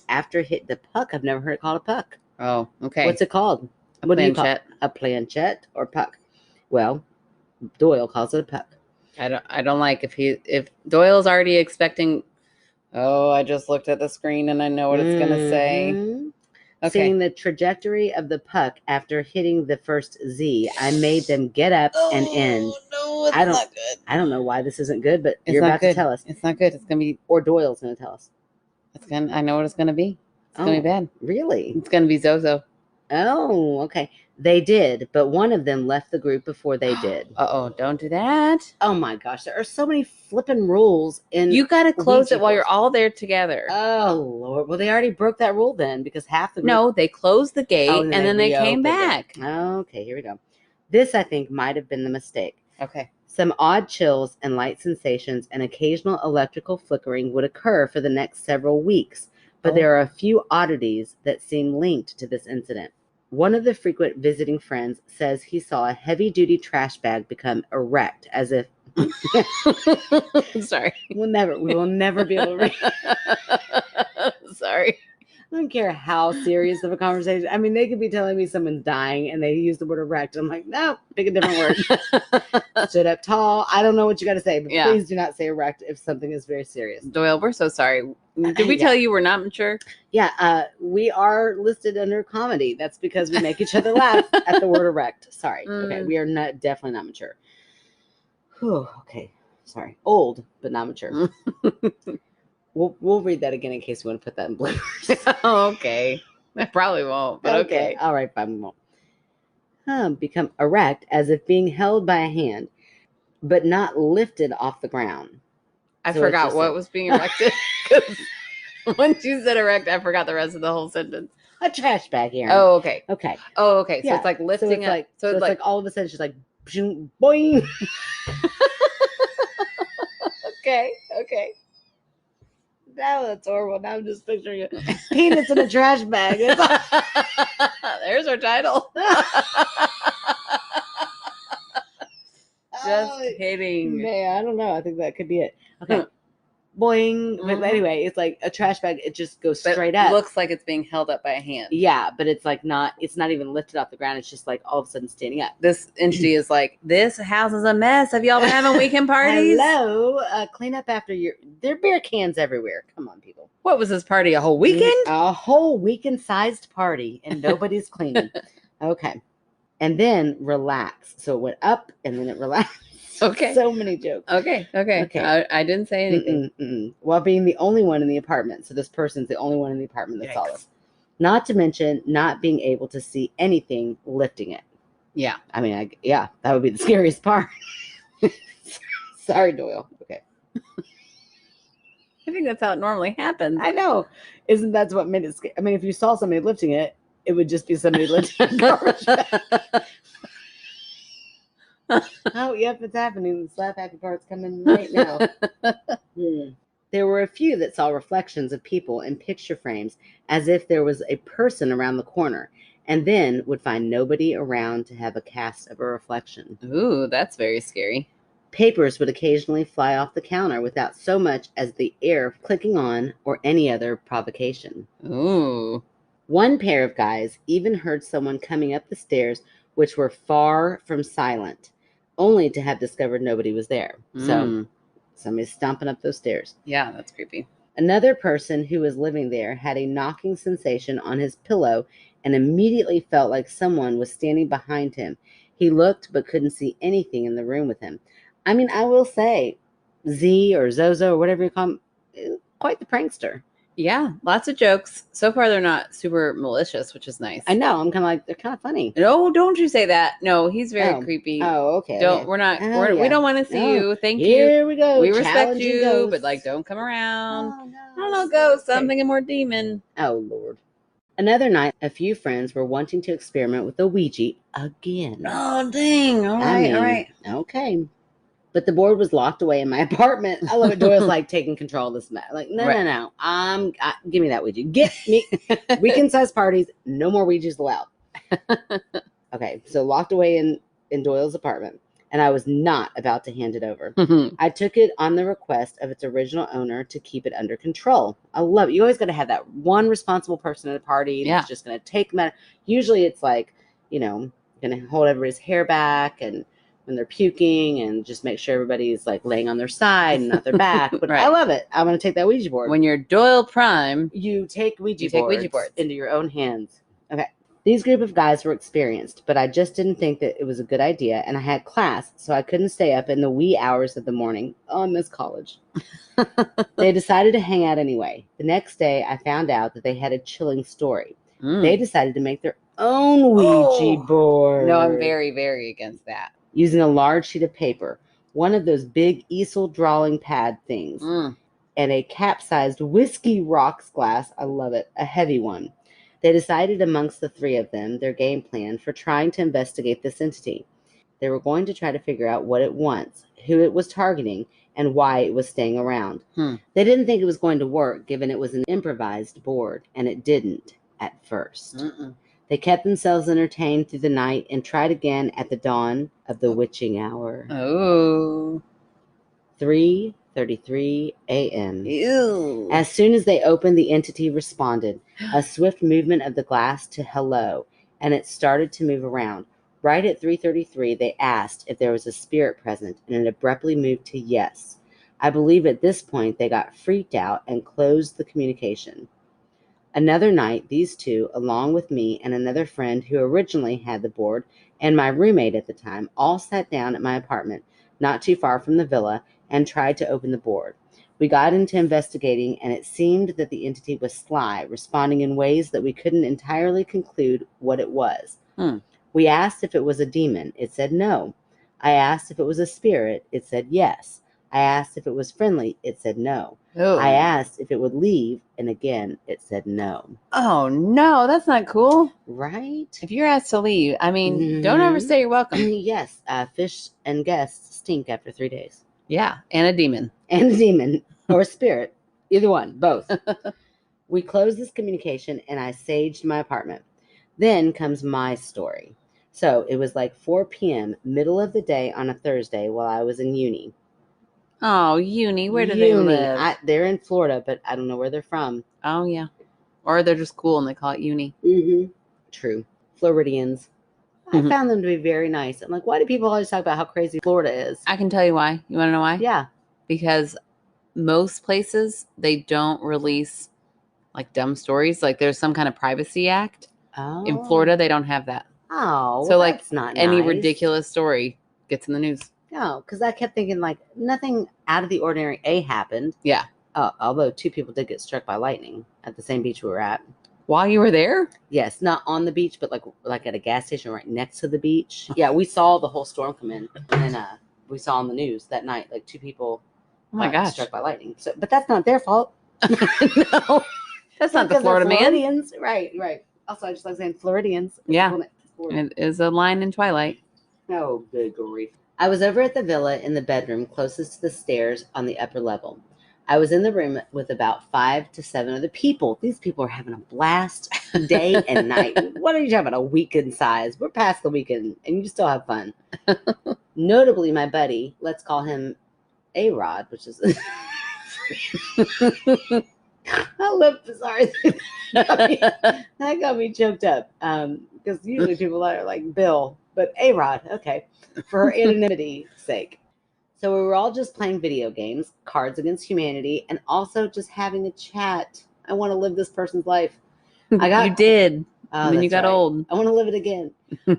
after hit the puck, I've never heard it called a puck. Oh, okay. What's it called? What do you call it? A planchette or puck? Well, Doyle calls it a puck. I don't like if Doyle's already expecting. Oh, I just looked at the screen and I know what it's gonna say. Mhm. Okay. Seeing the trajectory of the puck after hitting the first Z, I made them get up and end. No, it's I don't- not good. I don't know why this isn't good, but It's you're not about good. to tell us. It's not good. It's gonna be. Or Doyle's going to tell us. I know what it's gonna be. It's gonna be bad. Really? It's gonna be Zozo. Oh, okay. They did, but one of them left the group before they did. Uh-oh, don't do that. Oh my gosh, there are so many flipping rules in You gotta close Ouija it while you're boards. all there together. Oh Lord. Well, they already broke that rule then, because half the group. No, they closed the gate Oh, and then they came reopened it. back. Okay, here we go. This, I think, might have been the mistake. Okay. Some odd chills and light sensations and occasional electrical flickering would occur for the next several weeks, but Oh. there are a few oddities that seem linked to this incident. One of the frequent visiting friends says he saw a heavy-duty trash bag become erect, as if Sorry. we will never be able to read. Sorry. I don't care how serious of a conversation. I mean, they could be telling me someone's dying and they use the word erect. I'm like, no, pick a different word. Stood up tall. I don't know what you got to say, but Yeah. please do not say erect if something is very serious. Doyle, we're so sorry. Did we Yeah. tell you we're not mature? Yeah, we are listed under comedy. That's because we make each other laugh at the word erect. Sorry. Okay, we are definitely not mature. Whew, okay, sorry. Old, but not mature. We'll read that again in case you want to put that in bloopers. Okay. I probably won't, but okay. All right, fine, we won't. Become erect as if being held by a hand, but not lifted off the ground. I So it's forgot just what like- was being erected. 'Cause once you said erect, I forgot the rest of the whole sentence. A trash bag, Aaron. Oh, okay. Okay. Oh, okay. So Yeah. it's like lifting up. So it's like all of a sudden she's like, boing. Okay. Okay. Now that's horrible. Now I'm just picturing a penis in a trash bag. There's our title. Just Oh, kidding. man, I don't know. I think that could be it. Okay. Boing. But Mhm. anyway, it's like a trash bag. It just goes But straight up. looks like it's being held up by a hand. Yeah, but it's like it's not even lifted off the ground. It's just like all of a sudden standing up. This entity is like, this house is a mess. Have y'all been having weekend parties? Hello. Clean up after there are beer cans everywhere. Come on, people. What was this party? A whole weekend? A whole weekend-sized party, and nobody's cleaning. Okay. And then relax. So it went up, and then it relaxed. Okay. So many jokes. Okay. I didn't say anything. While being the only one in the apartment. So this person's the only one in the apartment that saw Yikes. this. Not to mention not being able to see anything lifting it. Yeah. I mean, that would be the scariest part. Sorry, Doyle. Okay. I think that's how it normally happens. I know. Isn't that what made it scary? I mean, if you saw somebody lifting it, it would just be somebody lifting a garbage bag. Oh, yep, it's happening. The slap happy part's coming right now. There were a few that saw reflections of people in picture frames as if there was a person around the corner, and then would find nobody around to have a cast of a reflection. Ooh, that's very scary. Papers would occasionally fly off the counter without so much as the air clicking on or any other provocation. Ooh. One pair of guys even heard someone coming up the stairs, which were far from silent, only to have discovered nobody was there. So somebody's stomping up those stairs. Yeah, that's creepy. Another person who was living there had a knocking sensation on his pillow and immediately felt like someone was standing behind him. He looked but couldn't see anything in the room with him. I mean, I will say, Z or Zozo or whatever you call him, quite the prankster. Yeah, lots of jokes. So far, they're not super malicious, which is nice. I know. I'm kind of like, they're kind of funny. No, don't you say that. No, he's very creepy. Oh, okay. Don't. Okay. We're not. Oh, We don't want to see you. Thank you. Here we go. We respect Challenging you, ghosts. but like, don't come around. Oh, no. I don't know, ghost. I'm thinking more demon. Oh, Lord. Another night, a few friends were wanting to experiment with the Ouija again. Oh, dang. All right. Okay. But the board was locked away in my apartment. I love it. Doyle's like taking control of this matter. Like, no. Give me that Ouija. Get me weekend size parties. No more Ouijas allowed. Okay, so locked away in Doyle's apartment, and I was not about to hand it over. I took it on the request of its original owner to keep it under control. I love it. You always got to have that one responsible person at a party that's just going to take them out. Usually it's like, going to hold everybody's hair back and when they're puking and just make sure everybody's like laying on their side and not their back. But I love it. I'm going to take that Ouija board. When you're Doyle Prime, you take Ouija boards into your own hands. Okay. These group of guys were experienced, but I just didn't think that it was a good idea, and I had class, so I couldn't stay up in the wee hours of the morning. Oh, I miss college. They decided to hang out anyway. The next day, I found out that they had a chilling story. They decided to make their own Ouija board. No, I'm very, very against that. Using a large sheet of paper, one of those big easel drawing pad things, and a capsized whiskey rocks glass. I love it. A heavy one. They decided amongst the three of them their game plan for trying to investigate this entity. They were going to try to figure out what it wants, who it was targeting, and why it was staying around. They didn't think it was going to work, given it was an improvised board, and it didn't at first. They kept themselves entertained through the night and tried again at the dawn of the witching hour. 3:33 a.m. Ew. As soon as they opened, the entity responded. A swift movement of the glass to hello, and it started to move around. Right at 3:33, they asked if there was a spirit present, and it abruptly moved to yes. I believe at this point they got freaked out and closed the communication. Another night, these two, along with me and another friend who originally had the board, and my roommate at the time, all sat down at my apartment, not too far from the villa, and tried to open the board. We got into investigating, and it seemed that the entity was sly, responding in ways that we couldn't entirely conclude what it was. We asked if it was a demon. It said no. I asked if it was a spirit. It said yes. I asked if it was friendly. It said no. I asked if it would leave, and again, it said no. Oh, no, that's not cool. Right? If you're asked to leave, I mean, don't overstay your welcome. Yes, fish and guests stink after 3 days. Yeah, and a demon. And a demon, or a spirit. Either one, both. We closed this communication, and I saged my apartment. Then comes my story. So it was like 4 p.m., middle of the day on a Thursday while I was in uni. Oh, uni. Where do they live? They're in Florida, but I don't know where they're from. Oh, yeah. Or they're just cool and they call it uni. True. Floridians. I found them to be very nice. I'm like, why do people always talk about how crazy Florida is? I can tell you why. You want to know why? Yeah. Because most places, they don't release like dumb stories. Like there's some kind of privacy act. Oh. In Florida, they don't have that. Oh, so like that's not any nice. ridiculous story gets in the news. No, because I kept thinking like nothing out of the ordinary happened. Yeah. Although 2 people did get struck by lightning at the same beach we were at. While you were there? Yes, not on the beach, but like at a gas station right next to the beach. Yeah, we saw the whole storm come in, and then we saw on the news that night like 2 people. Oh my gosh, struck by lightning. So, but that's not their fault. No, that's not the Florida man. Floridians, right. Also, I just like saying Floridians. Yeah, it is a line in Twilight. Oh, good grief. I was over at the villa in the bedroom closest to the stairs on the upper level. I was in the room with about 5 to 7 other people. These people are having a blast day and night. What are you talking about? A weekend size. We're past the weekend, and you still have fun. Notably, my buddy, let's call him A-Rod, which is... I love sorry. That got me choked up. Because usually people are like Bill, but A-Rod, okay, for anonymity's sake. So we were all just playing video games, Cards Against Humanity, and also just having a chat. I want to live this person's life. You did. Oh, Then you that's got right. old. I want to live it again.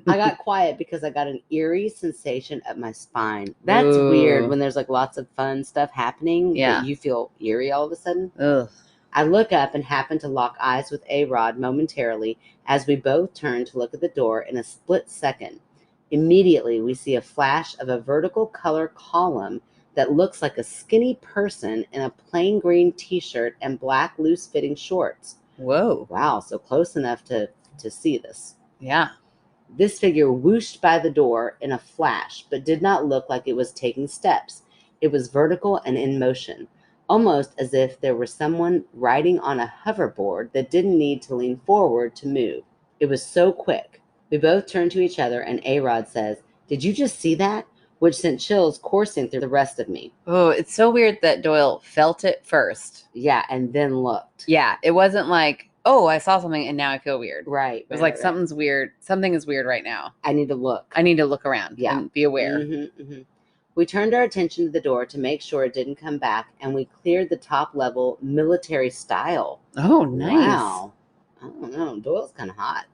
I got quiet because I got an eerie sensation up my spine. That's weird Ooh. when there's like lots of fun stuff happening, Yeah. but you feel eerie all of a sudden. Ugh. I look up and happen to lock eyes with A-Rod momentarily as we both turn to look at the door in a split second. Immediately, we see a flash of a vertical color column that looks like a skinny person in a plain green t-shirt and black loose-fitting shorts. Whoa. Wow, so close enough to see this. Yeah. This figure whooshed by the door in a flash, but did not look like it was taking steps. It was vertical and in motion, almost as if there were someone riding on a hoverboard that didn't need to lean forward to move. It was so quick. We both turned to each other, and A-Rod says, "Did you just see that?" Which sent chills coursing through the rest of me. Oh, it's so weird that Doyle felt it first. Yeah, and then looked. Yeah. It wasn't like, oh, I saw something and now I feel weird. Right. It was like something's weird. Something is weird right now. I need to look. I need to look around and be aware. We turned our attention to the door to make sure it didn't come back, and we cleared the top level military style. Oh, nice. Wow. I don't know. Doyle's kind of hot.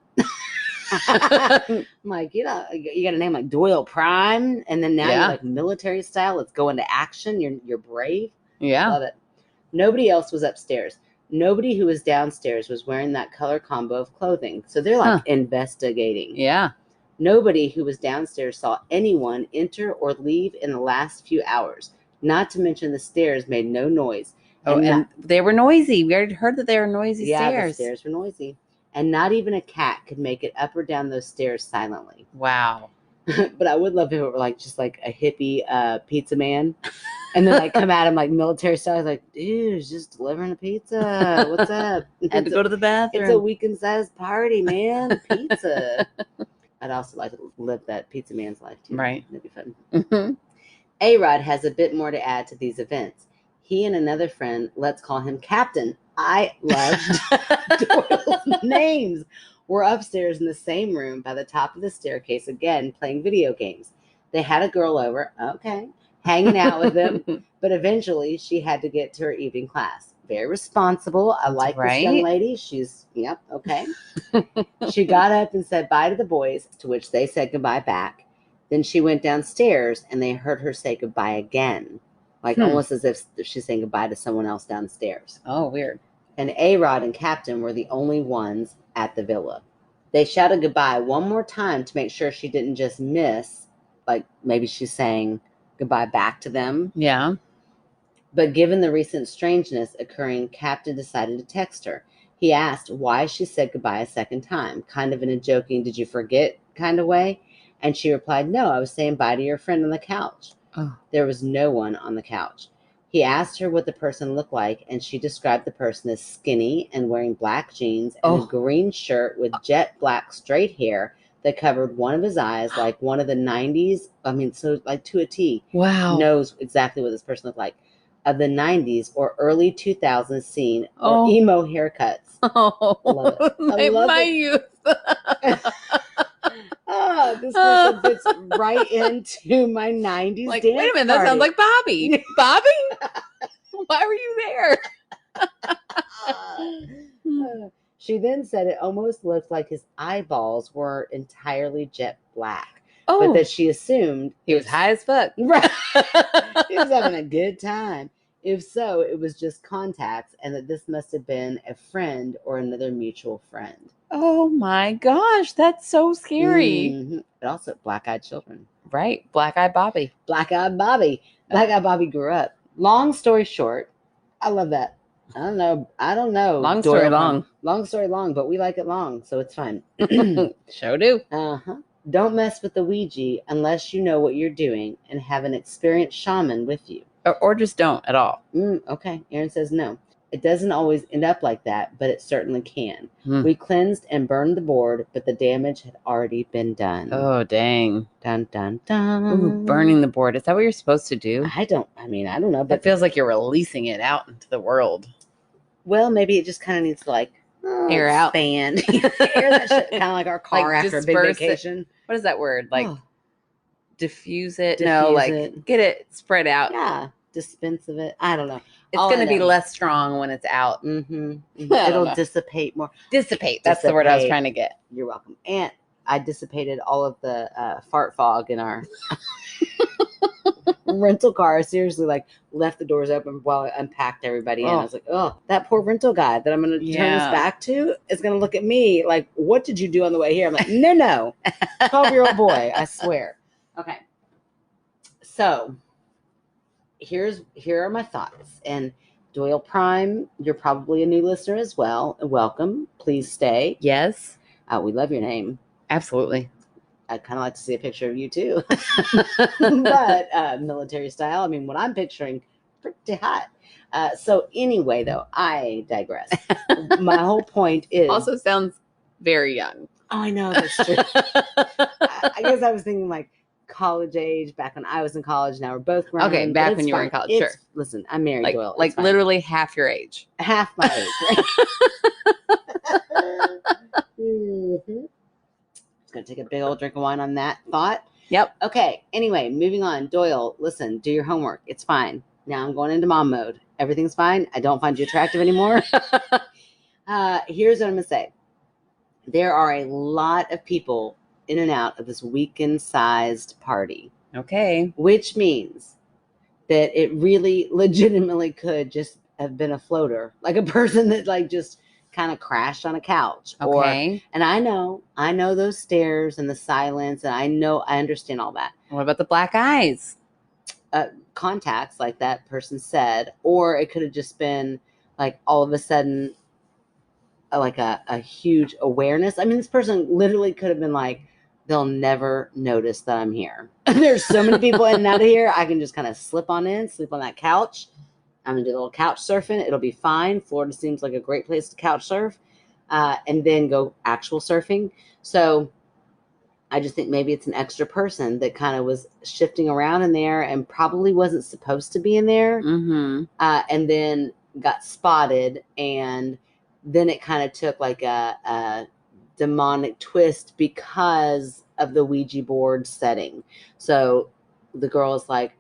I'm like, you got a name like Doyle Prime, and then now you're like military style. Let's go into action. You're brave. Yeah. Love it. Nobody else was upstairs. Nobody who was downstairs was wearing that color combo of clothing. So they're like investigating. Yeah. Nobody who was downstairs saw anyone enter or leave in the last few hours. Not to mention the stairs made no noise. And they were noisy. We already heard that they were noisy stairs. Yeah, the stairs were noisy. And not even a cat could make it up or down those stairs silently. Wow. But I would love if it were like just like a hippie pizza man. And then like come at him like military style, like, dude, it's just delivering a pizza. What's up? Had to go to the bathroom. It's a weekend-sized party, man. Pizza. I'd also like to live that pizza man's life too. Right. That'd be fun. A-Rod has a bit more to add to these events. He and another friend, let's call him Captain. I loved Doyle's names. Were upstairs in the same room by the top of the staircase again, playing video games. They had a girl over, hanging out with them, but eventually she had to get to her evening class. Very responsible. I like this young lady. She's, okay. She got up and said bye to the boys, to which they said goodbye back. Then she went downstairs and they heard her say goodbye again, like almost as if she's saying goodbye to someone else downstairs. Oh, weird. And A-Rod and Captain were the only ones at the villa. They shouted goodbye one more time to make sure she didn't just miss, like maybe she's saying goodbye back to them. Yeah. But given the recent strangeness occurring, Captain decided to text her. He asked why she said goodbye a second time, kind of in a joking, did you forget kind of way? And she replied, no, I was saying bye to your friend on the couch. Oh. There was no one on the couch. He asked her what the person looked like, and she described the person as skinny and wearing black jeans and a green shirt with jet black straight hair that covered one of his eyes, like one of the 90s. I mean, so like to a T. Wow. Knows exactly what this person looked like. Of the 90s or early 2000s scene or emo haircuts. Oh, love it. I love my it. youth. This person fits right into my 90s like, dance wait a minute, party. that sounds like Bobby. Bobby? Why were you there? She then said it almost looked like his eyeballs were entirely jet black. Oh. But that she assumed he was high as fuck. Right. He was having a good time. If so, it was just contacts, and that this must have been a friend or another mutual friend. Oh my gosh, that's so scary. But also black-eyed children. Right. Black-eyed Bobby. Black-eyed Bobby. Black-eyed Bobby grew up. Long story short, I love that. I don't know. Long story long. Long story long, but we like it long, so it's fine. Sure do. Don't mess with the Ouija unless you know what you're doing and have an experienced shaman with you. Or just don't at all. Okay. Aaron says no. It doesn't always end up like that, but it certainly can. We cleansed and burned the board, but the damage had already been done. Oh, dang. Dun, dun, dun. Ooh, burning the board. Is that what you're supposed to do? I don't know. But it feels like you're releasing it out into the world. Well, maybe it just kind of needs to like air out. Expand. Air that shit, kind of like our car like after a big vacation. What is that word? Like diffuse it? Diffuse no, like it. get it spread out. Yeah. Dispense of it. I don't know. It's All going I to be know. less strong when it's out. Mm-hmm. I don't It'll know. dissipate more. Dissipate. That's the word I was Dissipate. trying to get. You're welcome. And I dissipated all of the fart fog in our rental car. Seriously, like left the doors open while I unpacked everybody in. I was like, oh, that poor rental guy that I'm going to turn this back to is going to look at me like, what did you do on the way here? I'm like, no, 12-year-old boy, I swear. Okay. So here are my thoughts. And Doyle Prime, you're probably a new listener as well. Welcome. Please stay. Yes. We love your name. Absolutely. I'd kind of like to see a picture of you too. But military style, I mean, what I'm picturing, pretty hot. So anyway, though, I digress. My whole point is... Also sounds very young. Oh, I know, that's true. I guess I was thinking like college age, back when I was in college. Now we're both grown. Okay, back when you were in college, sure. Listen, I'm married, like, Doyle. Like literally half your age. Half my age. Mm-hmm. Gonna take a big old drink of wine on that thought. Yep. Okay. Anyway, moving on. Doyle, listen, do your homework. It's fine. Now I'm going into mom mode. Everything's fine. I don't find you attractive anymore. Here's what I'm gonna say. There are a lot of people in and out of this weekend-sized party. Okay. Which means that it really legitimately could just have been a floater, like a person that like just kind of crashed on a couch. Okay. And I know those stares and the silence, and I understand all that. What about the black eyes? Contacts, like that person said, or it could have just been like all of a sudden like a huge awareness. I mean, this person literally could have been like, they'll never notice that I'm here. There's so many people in and out of here. I can just kind of slip on in, sleep on that couch. I'm going to do a little couch surfing. It'll be fine. Florida seems like a great place to couch surf, and then go actual surfing. So I just think maybe it's an extra person that kind of was shifting around in there and probably wasn't supposed to be in there. Mm-hmm. And then got spotted, and then it kind of took like a demonic twist because of the Ouija board setting. So the girl is like,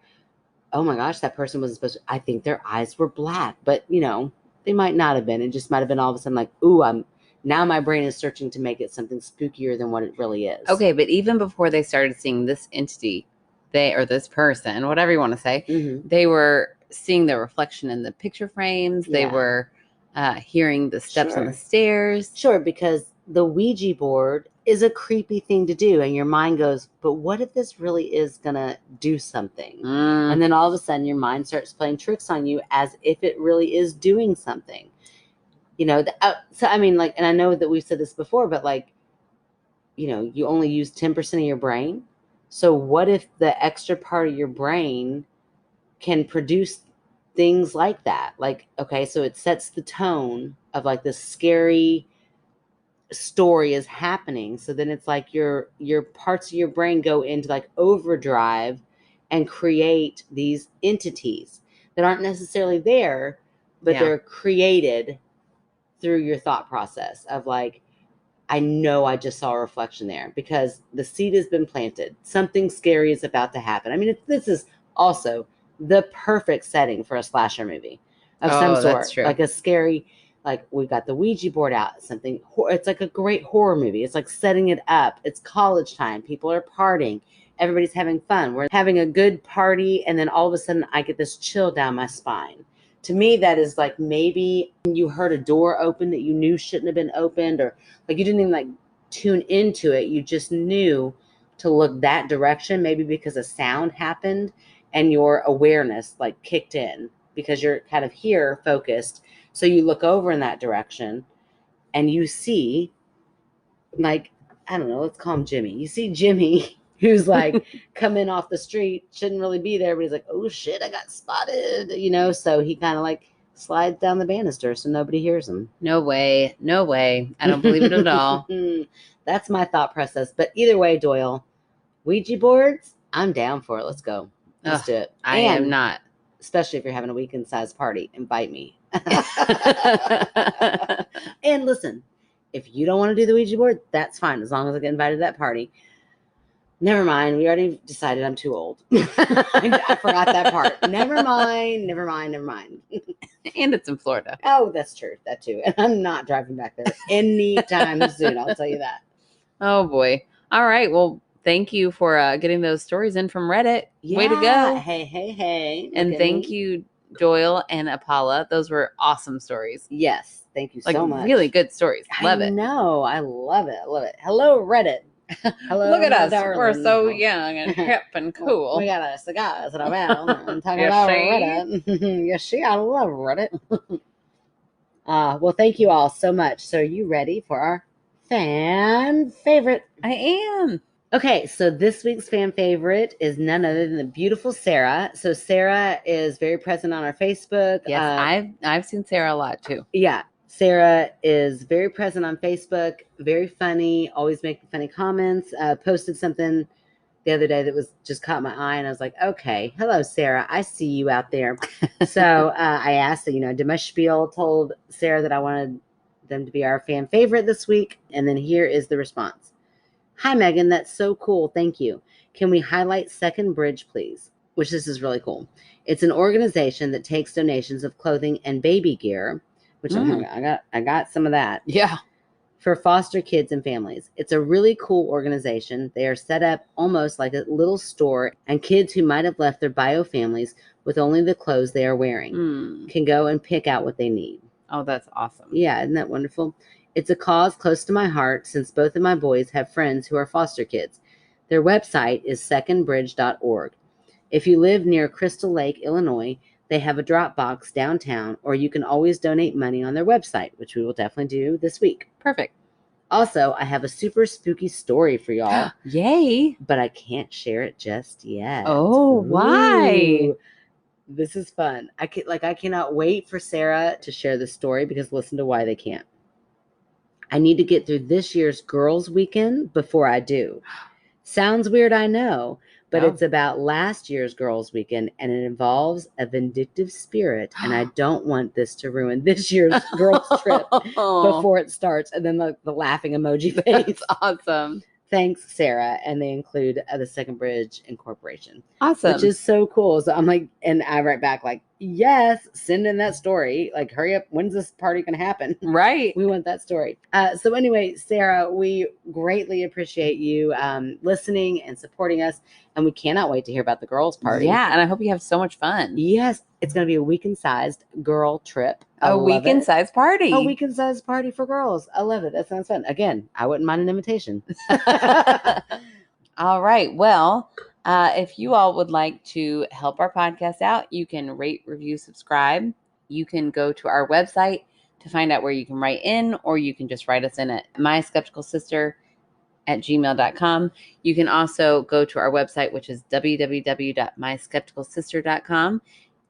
oh my gosh, that person wasn't supposed to. I think their eyes were black, but they might not have been. It just might have been all of a sudden like, ooh, now my brain is searching to make it something spookier than what it really is. Okay, but even before they started seeing this entity, or this person, whatever you want to say, Mm-hmm. they were seeing the reflection in the picture frames. Yeah. They were hearing the steps on Sure. the stairs. Sure, because the Ouija board is a creepy thing to do, and your mind goes, but what if this really is gonna do something? Mm. And then all of a sudden your mind starts playing tricks on you as if it really is doing something. So I mean, like, and I know that we've said this before, but like, you only use 10% of your brain. So what if the extra part of your brain can produce things like that? Like, okay, so it sets the tone of like this scary story is happening. So then it's like your parts of your brain go into like overdrive and create these entities that aren't necessarily there, but they're created through your thought process of like, I know I just saw a reflection there because the seed has been planted. Something scary is about to happen. I mean, this is also the perfect setting for a slasher movie of some sort. That's true. Like a scary, like we've got the Ouija board out. It's like a great horror movie. It's like setting it up. It's college time. People are partying. Everybody's having fun. We're having a good party. And then all of a sudden I get this chill down my spine. To me, that is like maybe you heard a door open that you knew shouldn't have been opened, or like you didn't even like tune into it. You just knew to look that direction, maybe because a sound happened and your awareness like kicked in because you're kind of here focused. So you look over in that direction and you see, like, I don't know, let's call him Jimmy. You see Jimmy who's like coming off the street, shouldn't really be there, but he's like, oh shit, I got spotted, so he kind of like slides down the banister so nobody hears him. No way. I don't believe it at all. That's my thought process. But either way, Doyle, Ouija boards, I'm down for it. Let's go. Let's do it. I am not. Especially if you're having a weekend-sized party, invite me. And listen, if you don't want to do the Ouija board, that's fine, as long as I get invited to that party. Never mind. We already decided I'm too old. I forgot that part. Never mind. And it's in Florida. Oh, that's true. That too. And I'm not driving back there anytime soon. I'll tell you that. Oh boy. All right. Well, thank you for getting those stories in from Reddit. Way to Yeah. go. Hey. And thank you, Doyle and Apala. Those were awesome stories. Yes. Thank you Like so much. really good stories. Love I it. know. I love it. Hello, Reddit. Hello, Look at my us. darling. We're so young and hip and cool. We got a cigars in our mouth and talking You about see? Reddit. You see, I love Reddit. Well, thank you all so much. So, are you ready for our fan favorite? I am. Okay, so this week's fan favorite is none other than the beautiful Sarah. So Sarah is very present on our Facebook. Yes, I've seen Sarah a lot too. Yeah, Sarah is very present on Facebook, very funny, always making funny comments. Posted something the other day that was just caught my eye, and I was like, okay, hello, Sarah. I see you out there. So I asked her, did my spiel, told Sarah that I wanted them to be our fan favorite this week. And then here is the response. Hi, Megan. That's so cool. Thank you. Can we highlight Second Bridge, please? Which this is really cool. It's an organization that takes donations of clothing and baby gear, which I got some of that. Yeah. For foster kids and families. It's a really cool organization. They are set up almost like a little store, and kids who might have left their bio families with only the clothes they are wearing can go and pick out what they need. Oh, that's awesome. Yeah, isn't that wonderful? It's a cause close to my heart since both of my boys have friends who are foster kids. Their website is secondbridge.org. If you live near Crystal Lake, Illinois, they have a drop box downtown, or you can always donate money on their website, which we will definitely do this week. Perfect. Also, I have a super spooky story for y'all. Yay. But I can't share it just yet. Oh, why? Ooh, this is fun. I cannot wait for Sarah to share the story, because listen to why they can't. I need to get through this year's girls' weekend before I do. Sounds weird, I know, but it's about last year's girls' weekend, and it involves a vindictive spirit, and I don't want this to ruin this year's girls' trip before it starts. And then the laughing emoji face. That's awesome. Thanks, Sarah. And they include the Second Bridge Incorporation. Awesome. Which is so cool. So I'm like, and I write back like, yes, send in that story. Like, hurry up. When's this party going to happen? Right. We want that story. So anyway, Sarah, we greatly appreciate you listening and supporting us. And we cannot wait to hear about the girls' party. Yeah. And I hope you have so much fun. Yes. It's going to be a weekend-sized girl trip. A weekend-sized party. A weekend-sized party for girls. I love it. That sounds fun. Again, I wouldn't mind an invitation. All right. Well, if you all would like to help our podcast out, you can rate, review, subscribe. You can go to our website to find out where you can write in, or you can just write us in at myskepticalsister@gmail.com. You can also go to our website, which is www.myskepticalsister.com.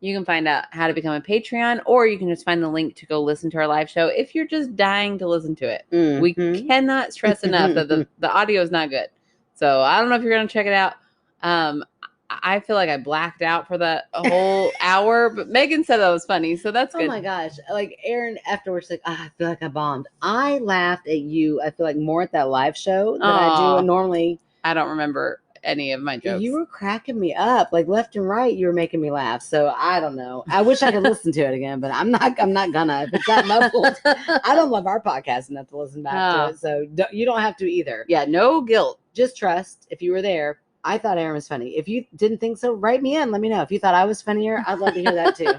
You can find out how to become a Patreon, or you can just find the link to go listen to our live show if you're just dying to listen to it. Mm-hmm. We cannot stress enough that the audio is not good. So I don't know if you're going to check it out. I feel like I blacked out for that whole hour, but Megan said that was funny, so that's good. Oh my gosh. Like Aaron afterwards, like, I feel like I bombed. I laughed at you, I feel like, more at that live show than I do normally. I don't remember any of my jokes. You were cracking me up, like left and right. You were making me laugh. So I don't know. I wish I could listen to it again, but I'm not gonna. If it's that muffled, I don't love our podcast enough to listen back to it. So you don't have to either. Yeah, no guilt. Just trust. If you were there, I thought Aaron was funny. If you didn't think so, write me in. Let me know. If you thought I was funnier, I'd love to hear that too.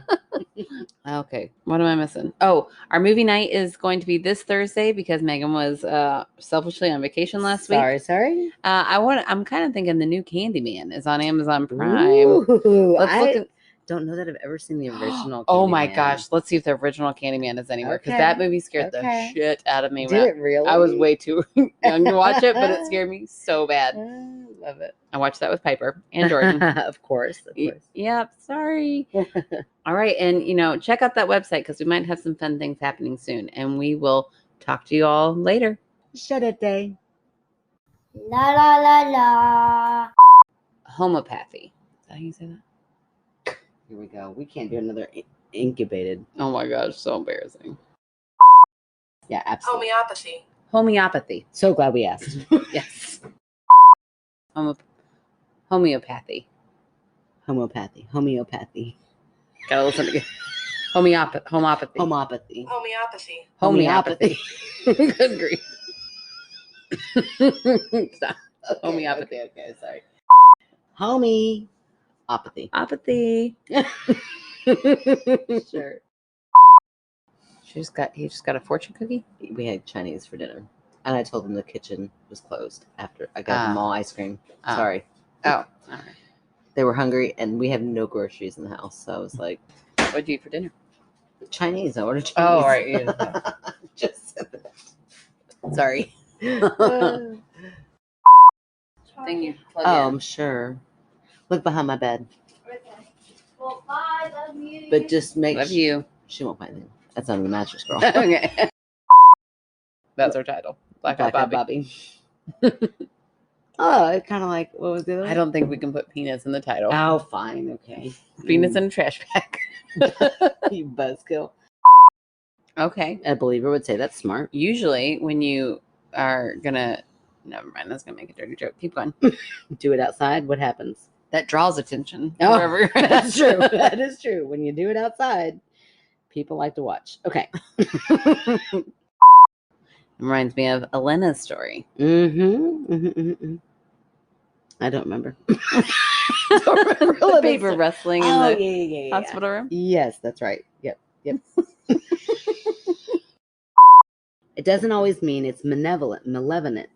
Okay. What am I missing? Oh, our movie night is going to be this Thursday because Megan was selfishly on vacation last week. Sorry. I'm kind of thinking the new Candyman is on Amazon Prime. Ooh, Let's look at. Don't know that I've ever seen the original. Oh my gosh. Let's see if the original Candyman is anywhere. Because that movie scared the shit out of me. Did it really? I was way too young to watch it, but it scared me so bad. Love it. I watched that with Piper and Jordan. Of course. Yep. Sorry. All right. And, check out that website because we might have some fun things happening soon. And we will talk to you all later. Shut it, day. La la la la. Homopathy. Is that how you say that? Here we go. We can't do another incubated. Oh my gosh, so embarrassing. Yeah, absolutely. Homeopathy. Homeopathy. So glad we asked. Yes. Homeopathy. Homeopathy. Gotta listen again. Homopathy. Homopathy. Homeopathy. Good grief. Stop. Homeopathy. Okay, sorry. Homeopathy. Apathy. Sure. He just got a fortune cookie. We had Chinese for dinner, and I told them the kitchen was closed after I got them all ice cream. Oh. Sorry, Oh, all right. they were hungry, and we have no groceries in the house, so I was like, What'd you eat for dinner? Chinese. I ordered Chinese. Oh, all right. Yeah. Just sorry. Thing you plug Oh, in. I'm sure. Look behind my bed, Well, I love you. but just make Love you. She won't find anything. That's under the mattress, girl. Okay. That's our title. Black Eyed Bobby. Oh, it's kind of like, what was the other one? I don't think we can put penis in the title. Oh, fine, okay. Penis in a trash bag. You buzzkill. Okay. A believer would say that's smart. Usually, when you are gonna, never mind. That's gonna make a dirty joke. Keep going. Do it outside. What happens? That draws attention. Oh, wherever you're at. That's true. That is true. When you do it outside, people like to watch. Okay. Reminds me of Elena's story. I don't remember. Don't remember the paper wrestling in Oh, the yeah. hospital room? Yes, that's right. Yep. It doesn't always mean it's malevolent. Malevolent.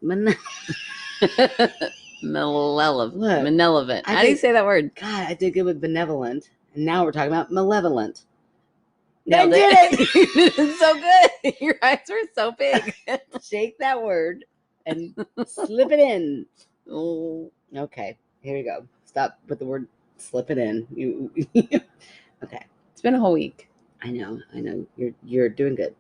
Look, Malevolent. I How do you think- say that word? God, I did good with benevolent, and now we're talking about malevolent. Nailed I did it. You did it so good. Your eyes were so big. Shake that word and slip it in. Oh, Okay, here we go. Stop with the word slip it in. You okay. it's been a whole week. I know. You're doing good.